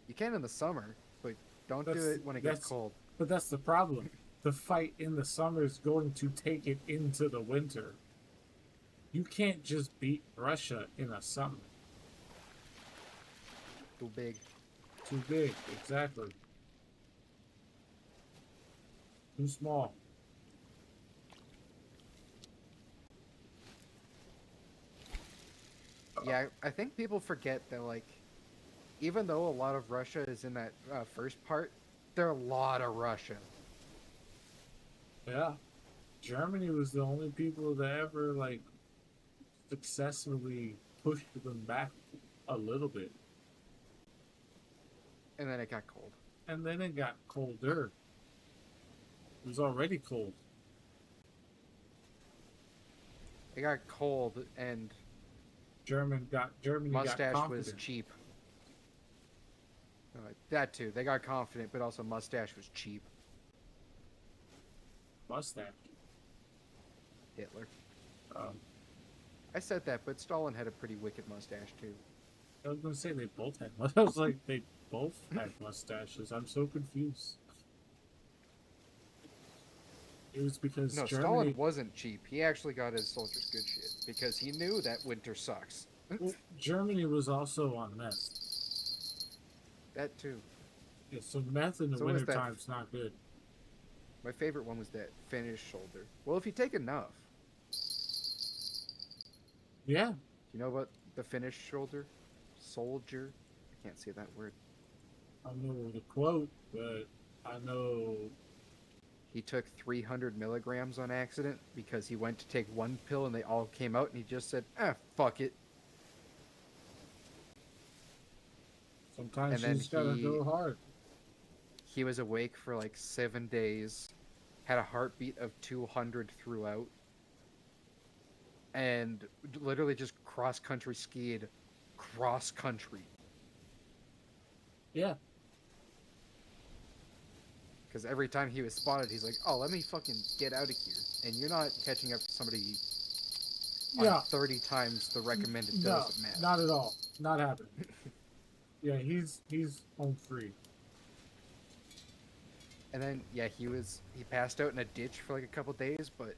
You can in the summer, but don't do That's- it when it gets that's- cold. But that's the problem. The fight in the summer is going to take it into the winter. You can't just beat Russia in a summer. Too big. Too big, exactly. Too small. Yeah, I think people forget that, like, even though a lot of Russia is in that first part, there are a lot of Russia. Yeah. Germany was the only people that ever, like, successfully pushed them back a little bit. And then it got cold. And then it got colder. It was already cold. It got cold, and Germany Mustache got was confident. cheap. That too. They got confident, but also Mustache was cheap. Mustache. Hitler. Um, I said that, but Stalin had a pretty wicked mustache too. I was gonna say they both had. I was like, they both had mustaches. I'm so confused. It was because No, Germany. Stalin wasn't cheap. He actually got his soldiers good shit because he knew that winter sucks. Well, Germany was also on meth. That too. Yeah, so meth in the So what is winter that? time's not good. My favorite one was that Finnish shoulder. Well, if you take enough, Yeah, you know about the Finnish shoulder? Soldier? I can't say that word. I know the quote, but I know. He took 300 milligrams on accident because he went to take one pill and they all came out and he just said, fuck it. Sometimes And you then just gotta he- go hard. He was awake for like 7 days, had a heartbeat of 200 throughout, and literally just cross-country skied cross-country. Yeah, Because every time he was spotted, he's like, oh, let me fucking get out of here. And you're not catching up to somebody yeah. on 30 times the recommended No, dose of meth. not at all. Not happening. Yeah, he's home free. And then, yeah, he passed out in a ditch for like a couple days, but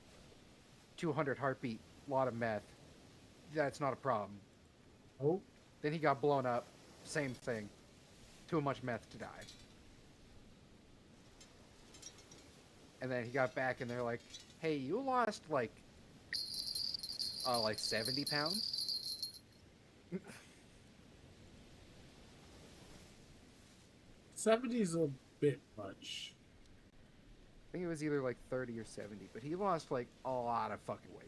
200 heartbeat, lot of meth. That's not a problem. Oh, Then he got blown up. Same thing. Too much meth to die. And then he got back and they're like, hey, you lost like 70 pounds? 70's a bit much. think it was either like 30 or 70, but he lost like a lot of fucking weight.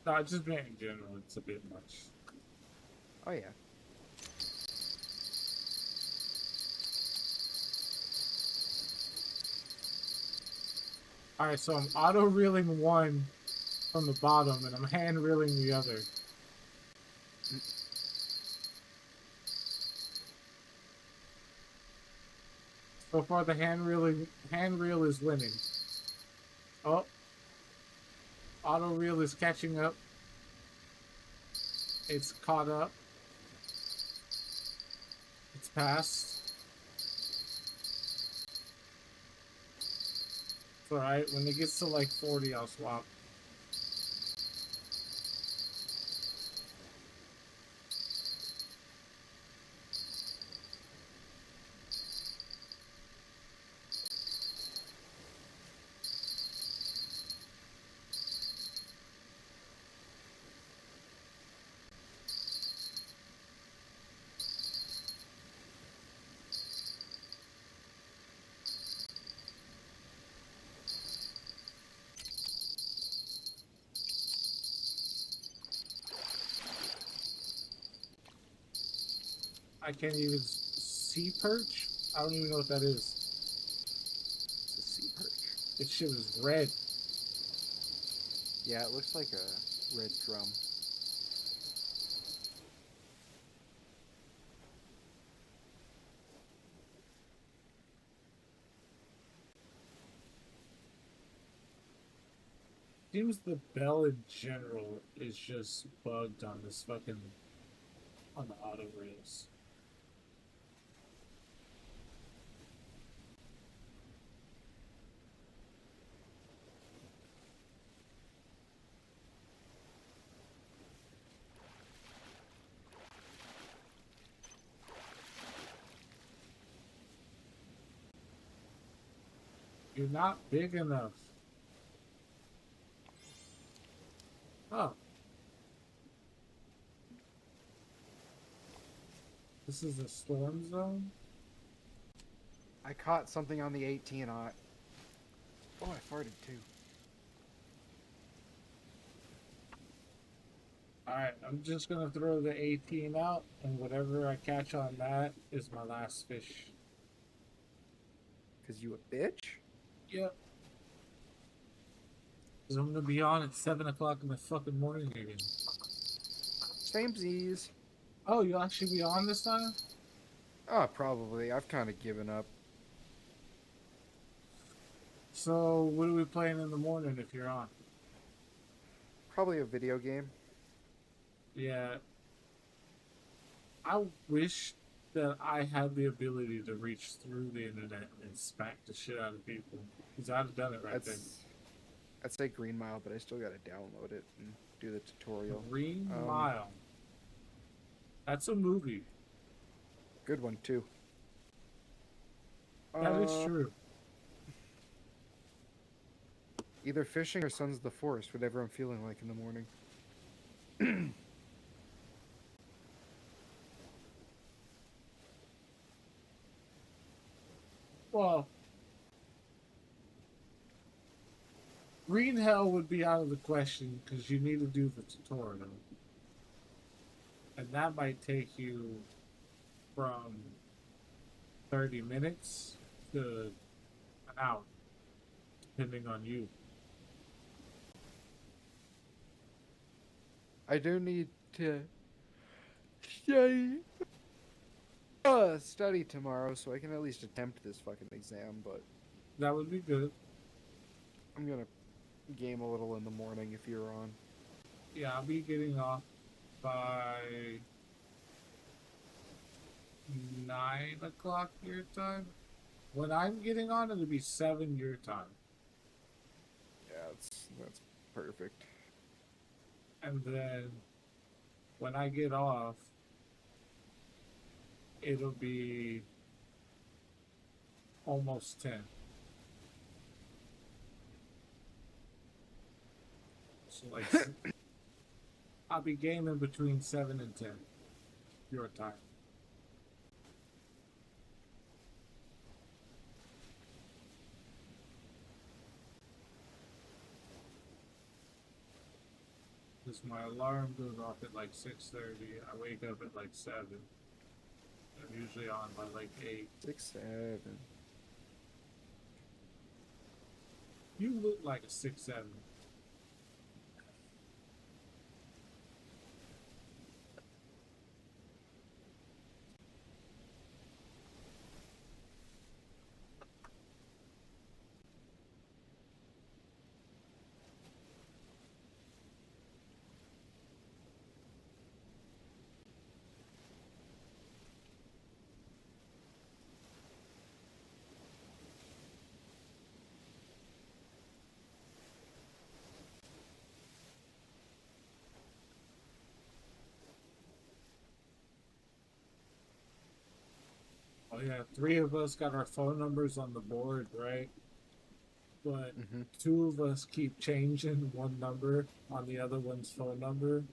No, just being in general, it's a bit much. Oh yeah. Alright, so I'm auto reeling one from the bottom and I'm hand reeling the other. So far the hand reel is winning. Oh. Auto reel is catching up. It's caught up. It's passed. It's alright. When it gets to like 40, I'll swap. I can't even see perch. I don't even know what that is. It's a sea perch. This shit is red. Yeah, it looks like a red drum. Seems the bell in general is just bugged on this fucking on the auto reels. You're not big enough. Oh. This is a storm zone? I caught something on the 18-aught. Oh, I farted too. Alright, I'm just gonna throw the 18 out, and whatever I catch on that is my last fish. Cause you a bitch? Yep. Because I'm gonna be on at 7 o'clock in the fucking morning again. Same Z's. Oh, you'll actually be on this time? Oh, probably. I've kind of given up. So, what are we playing in the morning if you're on? Probably a video game. Yeah. I wish that I had the ability to reach through the internet and smack the shit out of people. Because I'd have done it right then. I'd say Green Mile, but I still gotta download it and do the tutorial. Green Mile. That's a movie. Good one too. That is true. Either fishing or Sons of the Forest, whatever I'm feeling like in the morning. Well, Green Hell would be out of the question because you need to do the tutorial. And that might take you from 30 minutes to an hour, depending on you. I do need to study tomorrow so I can at least attempt this fucking exam, but That would be good. I'm gonna game a little in the morning if you're on. Yeah, I'll be getting off by 9 o'clock your time. When I'm getting on, it'll be 7 your time. Yeah, that's perfect. And then when I get off, it'll be almost 10. So like I'll be gaming between 7 and 10 your time. Because my alarm goes off at like 6:30. I wake up at like 7. I'm usually on by like 8. 6, 7. You look like a 6'7". Oh yeah, 3 of us got our phone numbers on the board, right? But Mm-hmm. 2 of us keep changing one number on the other one's phone number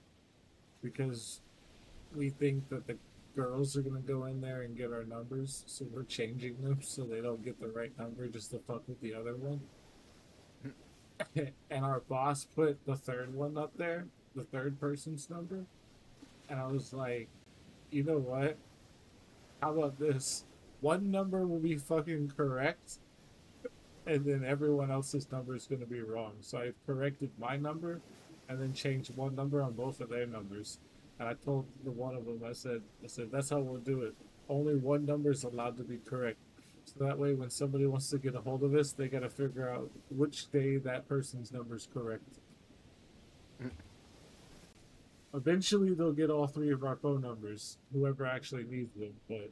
because we think that the girls are gonna go in there and get our numbers, so we're changing them so they don't get the right number just to fuck with the other one. And our boss put the third one up there, the third person's number, and I was like, you know what? How about this? One number will be fucking correct, and then everyone else's number is going to be wrong. So I corrected my number, and then changed one number on both of their numbers. And I told the one of them, I said, that's how we'll do it. Only one number is allowed to be correct. So that way, when somebody wants to get a hold of us, they got to figure out which day that person's number is correct. Eventually, they'll get all 3 of our phone numbers, whoever actually needs them. But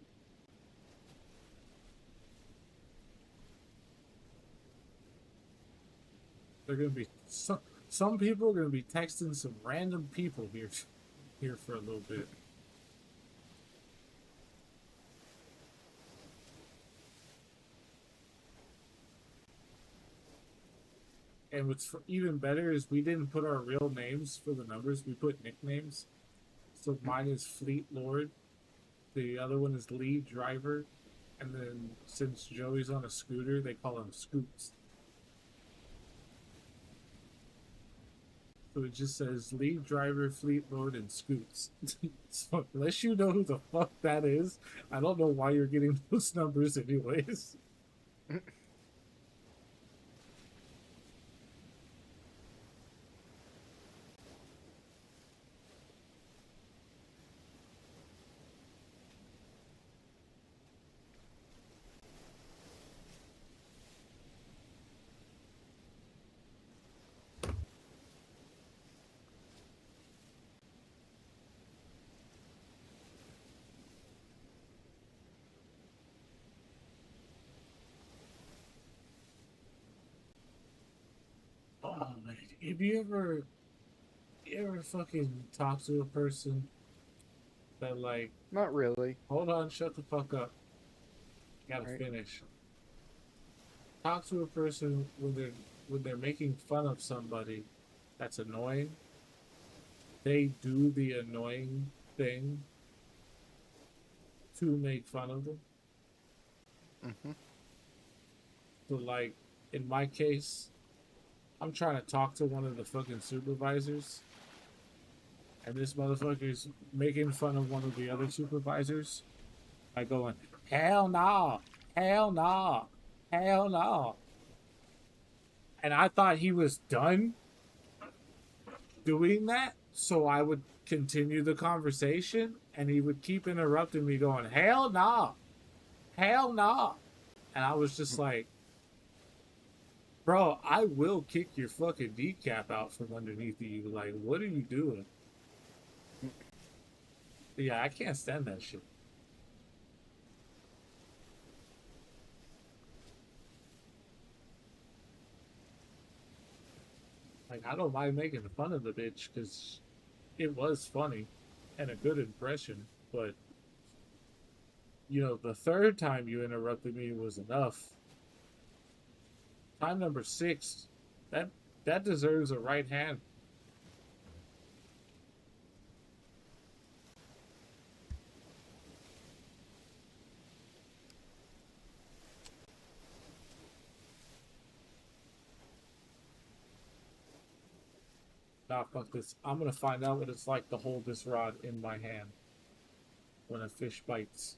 they're gonna be some people are gonna be texting some random people here for a little bit. And what's even better is we didn't put our real names for the numbers. We put nicknames. So mine is Fleet Lord. The other one is Lead Driver. And then since Joey's on a scooter, they call him Scoots. So it just says Lead Driver, Fleet Lord, and Scoots. So unless you know who the fuck that is, I don't know why you're getting those numbers anyways. Oh man, if you ever fucking talk to a person that like, Not really. hold on, shut the fuck up, gotta Right. finish. Talk to a person when they're making fun of somebody that's annoying. They do the annoying thing to make fun of them. Mm-hmm. So like in my case, I'm trying to talk to one of the fucking supervisors, and this motherfucker's making fun of one of the other supervisors by going, hell no, hell no, hell no. And I thought he was done doing that, so I would continue the conversation, and he would keep interrupting me, going, hell no, hell no. And I was just like, bro, I will kick your fucking kneecap out from underneath you. Like, what are you doing? Yeah, I can't stand that shit. Like, I don't mind making fun of the bitch because it was funny and a good impression. But, you know, the third time you interrupted me was enough. Time number 6, that deserves a right hand. Nah, fuck this. I'm gonna find out what it's like to hold this rod in my hand when a fish bites.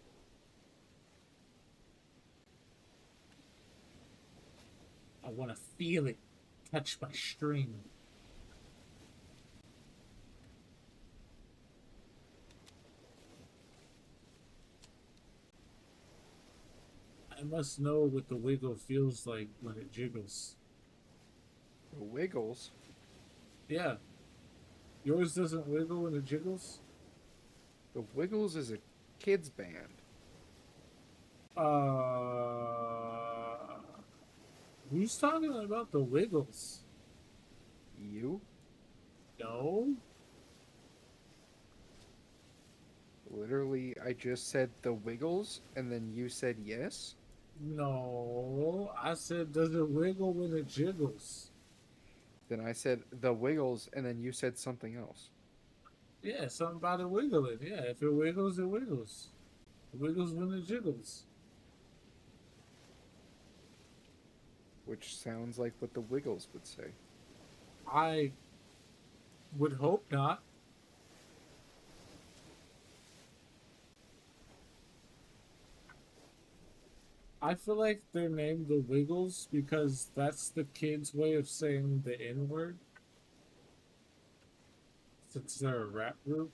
I want to feel it touch my string. I must know what the wiggle feels like when it jiggles. The Wiggles. Yeah. Yours doesn't wiggle when it jiggles? The Wiggles is a kids band. Who's talking about the Wiggles? You? No? Literally, I just said the Wiggles, and then you said yes? No. I said, does it wiggle when it jiggles? Then I said the Wiggles, and then you said something else. Yeah, something about it wiggling. Yeah, if it wiggles, it wiggles. It wiggles when it jiggles. Which sounds like what the Wiggles would say. I would hope not. I feel like they're named the Wiggles because that's the kids' way of saying the N word. Since they're a rap group.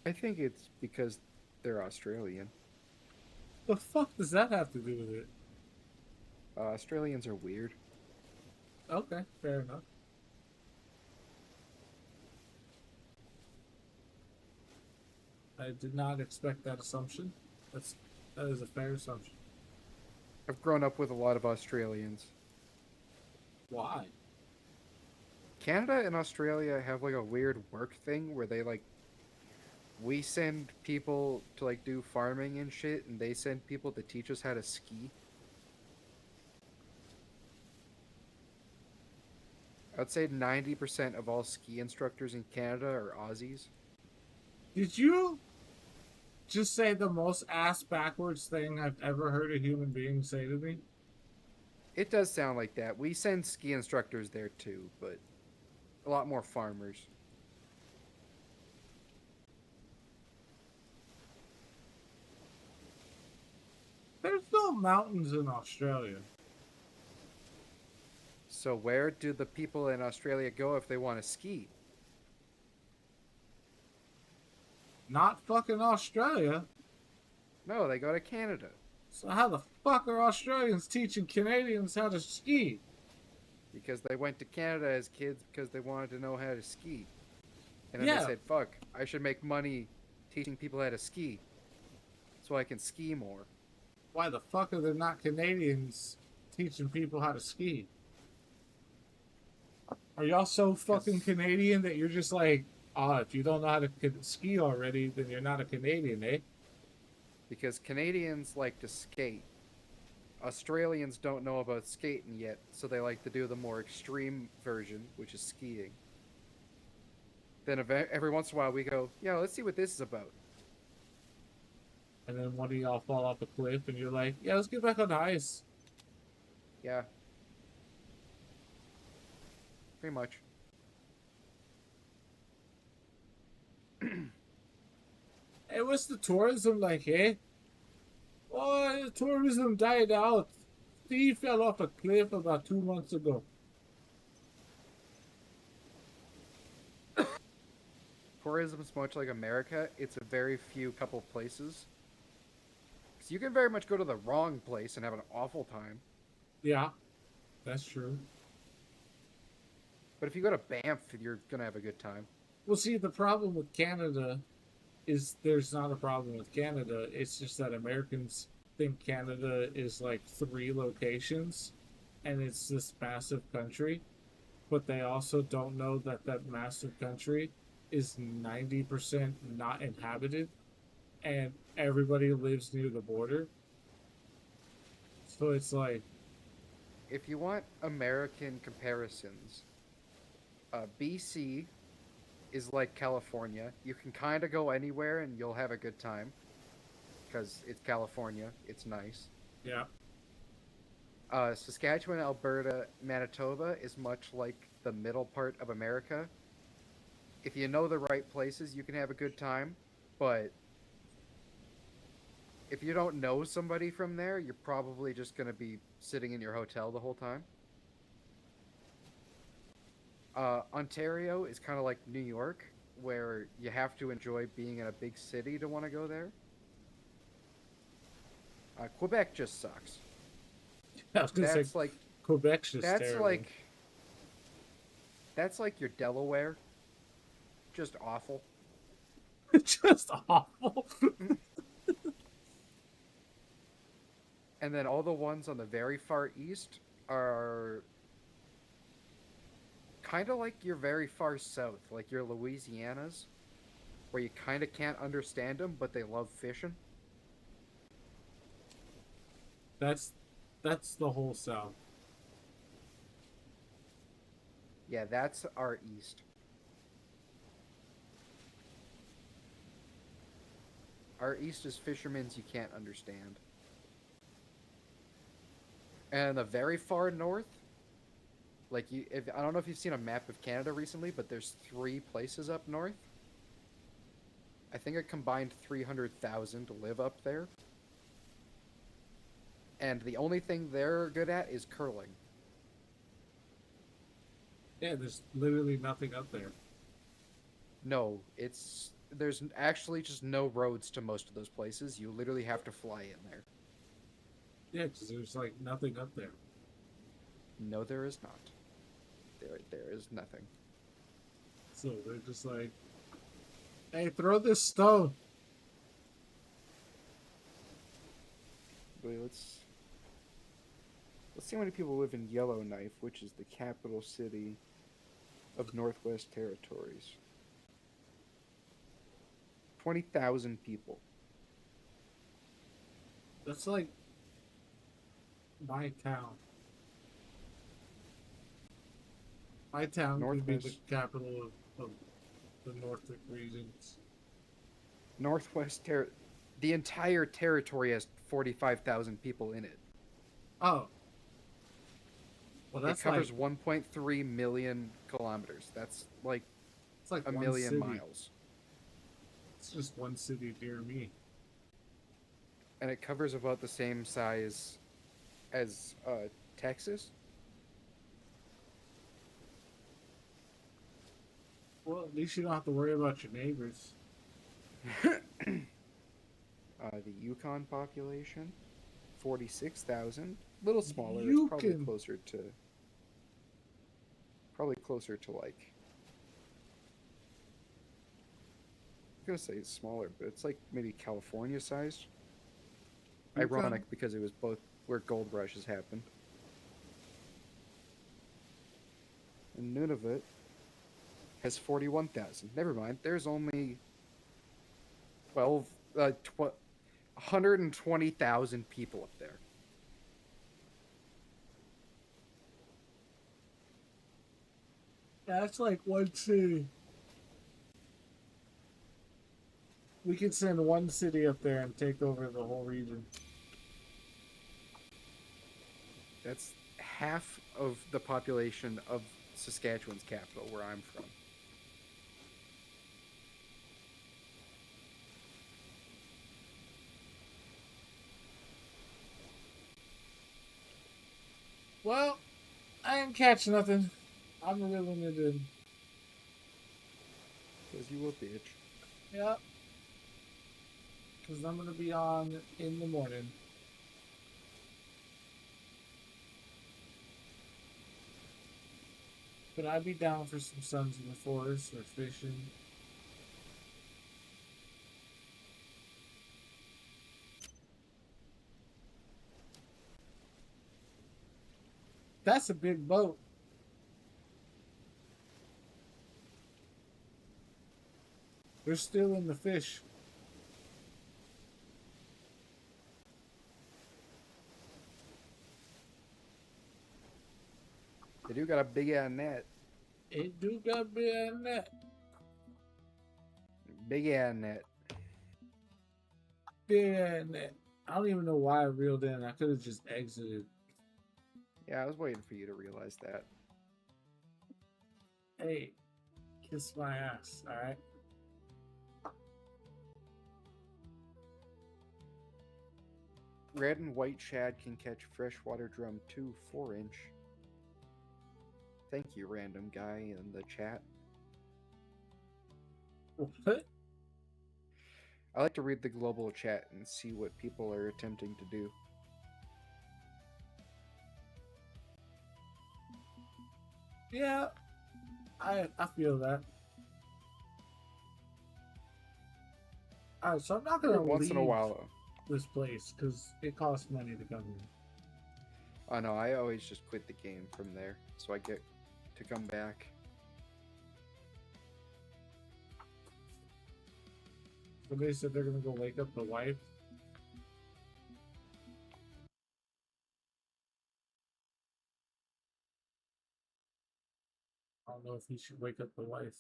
I think it's because they're Australian. The fuck does that have to do with it? Australians are weird. Okay, fair enough. I did not expect that assumption. That is a fair assumption. I've grown up with a lot of Australians. Why? Canada and Australia have like a weird work thing where they like we send people to like do farming and shit, and they send people to teach us how to ski. I'd say 90% of all ski instructors in Canada are Aussies. Did you just say the most ass backwards thing I've ever heard a human being say to me? It does sound like that. We send ski instructors there too, but a lot more farmers. There's no mountains in Australia. So where do the people in Australia go if they want to ski? Not fucking Australia. No, they go to Canada. So how the fuck are Australians teaching Canadians how to ski? Because they went to Canada as kids because they wanted to know how to ski. And then Yeah. they said, fuck, I should make money teaching people how to ski so I can ski more. Why the fuck are there not Canadians teaching people how to ski? Are y'all so fucking Yes. Canadian that you're just like, if you don't know how to ski already, then you're not a Canadian, eh? Because Canadians like to skate. Australians don't know about skating yet, so they like to do the more extreme version, which is skiing. Then every once in a while we go, yeah, let's see what this is about. And then one of y'all fall off a cliff and you're like, yeah, let's get back on the ice. Yeah. Pretty much. Hey, what's the tourism like, eh? Oh, the tourism died out. Steve fell off a cliff about 2 months ago. Tourism's much like America. It's a very few couple places. So you can very much go to the wrong place and have an awful time. Yeah, that's true. But if you go to Banff, you're gonna have a good time. Well, see, the problem with Canada is there's not a problem with Canada. It's just that Americans think Canada is like 3 locations and it's this massive country. But they also don't know that that massive country is 90% not inhabited and everybody lives near the border. So it's like, If you want American comparisons, BC is like California. You can kind of go anywhere and you'll have a good time because it's California. It's nice. yeah, Saskatchewan, Alberta, Manitoba is much like the middle part of America. If you know the right places, you can have a good time, but if you don't know somebody from there, you're probably just going to be sitting in your hotel the whole time. Ontario is kind of like New York, where you have to enjoy being in a big city to want to go there. Quebec just sucks. I was gonna say That's like Quebec's just that's terrible. like that's like your Delaware. Just awful. Just awful. And then all the ones on the very far east are kind of like your very far south, like your Louisianas, where you kind of can't understand them, but they love fishing. That's the whole South. Yeah, that's our east. Our east is fishermen's you can't understand. And the very far north, like I don't know if you've seen a map of Canada recently, but there's 3 places up north. I think a combined 300,000 live up there. And the only thing they're good at is curling. Yeah, there's literally nothing up there. No, there's actually just no roads to most of those places. You literally have to fly in there. Yeah, because there's like nothing up there. No, there is not. There is nothing. So they're just like, hey, throw this stone. Wait, let's see how many people live in Yellowknife, which is the capital city of Northwest Territories. 20,000 people. That's like my town. My town could be the Northwest. capital of the Norfolk regions. The entire territory has 45,000 people in it. Oh. Well, It that's covers like 1.3 million kilometers. That's like it's like a one million city. miles. It's just one city near me. And it covers about the same size as Texas. Well, at least you don't have to worry about your neighbors. The Yukon population, 46,000. A little smaller. It's Yukon. probably closer to like. I'm gonna say it's smaller, but it's like maybe California sized. Yukon? Ironic because it was both where gold rushes happened. And Nunavut has 41,000. Never mind. There's only 120,000 people up there. That's like one city. We could send one city up there and take over the whole region. That's half of the population of Saskatchewan's capital, where I'm from. Well, I didn't catch nothing. I'm reeling it in. Because you a bitch. Yeah. Because I'm going to be on in the morning. But I'd be down for some Sons of the Forest or fishing. That's a big boat. They're still in the fish. They do got a big ass net. It do got big net. Big ass net. Big net. I don't even know why I reeled in. I could have just exited. Yeah, I was waiting for you to realize that. Hey, kiss my ass, alright? Red and white shad can catch freshwater drum too, 4-inch. Thank you, random guy in the chat. What? I like to read the global chat and see what people are attempting to do. Yeah, I feel that. Alright, so I'm not gonna Every once in a leave while. this place because it costs money to come here. Oh no, I always just quit the game from there, so I get to come back. Somebody said they're gonna go wake up the wife. I don't know if he should wake up the wife.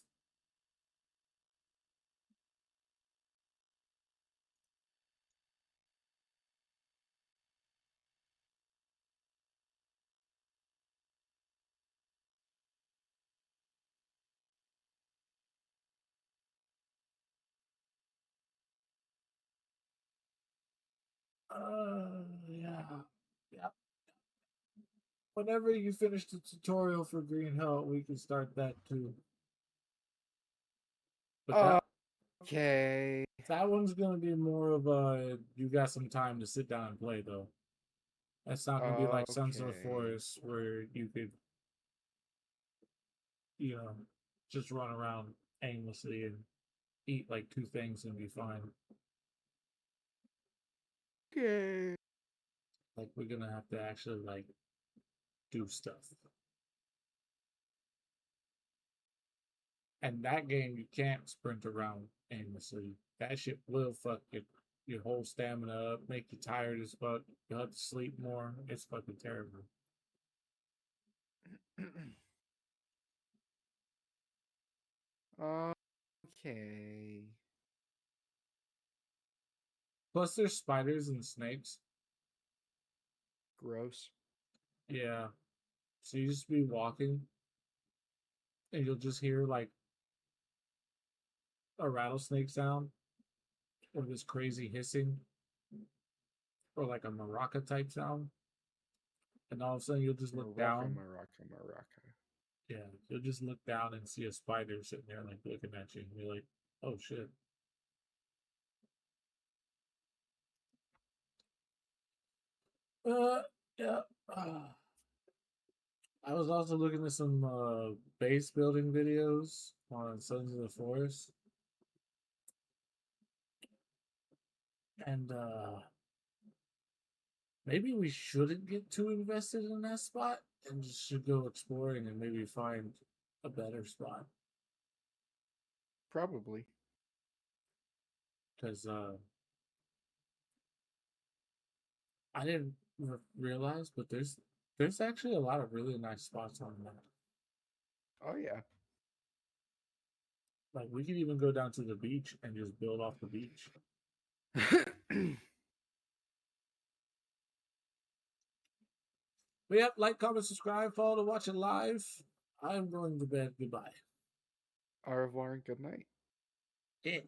Yeah. Yeah. Whenever you finish the tutorial for Green Hell, we can start that too. But Okay. that one's gonna be more of a you got some time to sit down and play though. That's not gonna be like Sons of the Okay. Forest where you could, you know, just run around aimlessly and eat like 2 things and be fine. Okay. Like we're gonna have to actually like do stuff. And that game you can't sprint around aimlessly. That shit will fuck your whole stamina up, make you tired as fuck. You'll have to sleep more. It's fucking terrible. Okay. Plus there's spiders and snakes. Gross. Yeah. So you just be walking and you'll just hear like a rattlesnake sound or this crazy hissing or like a maraca type sound. And all of a sudden you'll just look down. Maraca. Yeah, you'll just look down and see a spider sitting there like looking at you and you're like, oh shit. Yeah. I was also looking at some base building videos on Sons of the Forest. And maybe we shouldn't get too invested in that spot and just should go exploring and maybe find a better spot. Probably. Because I didn't realize, but there's actually a lot of really nice spots on that. Oh yeah. Like we could even go down to the beach and just build off the beach. But yep, like, comment, subscribe, follow to watch it live. I'm going to bed. Goodbye. Au revoir and good night. Yeah.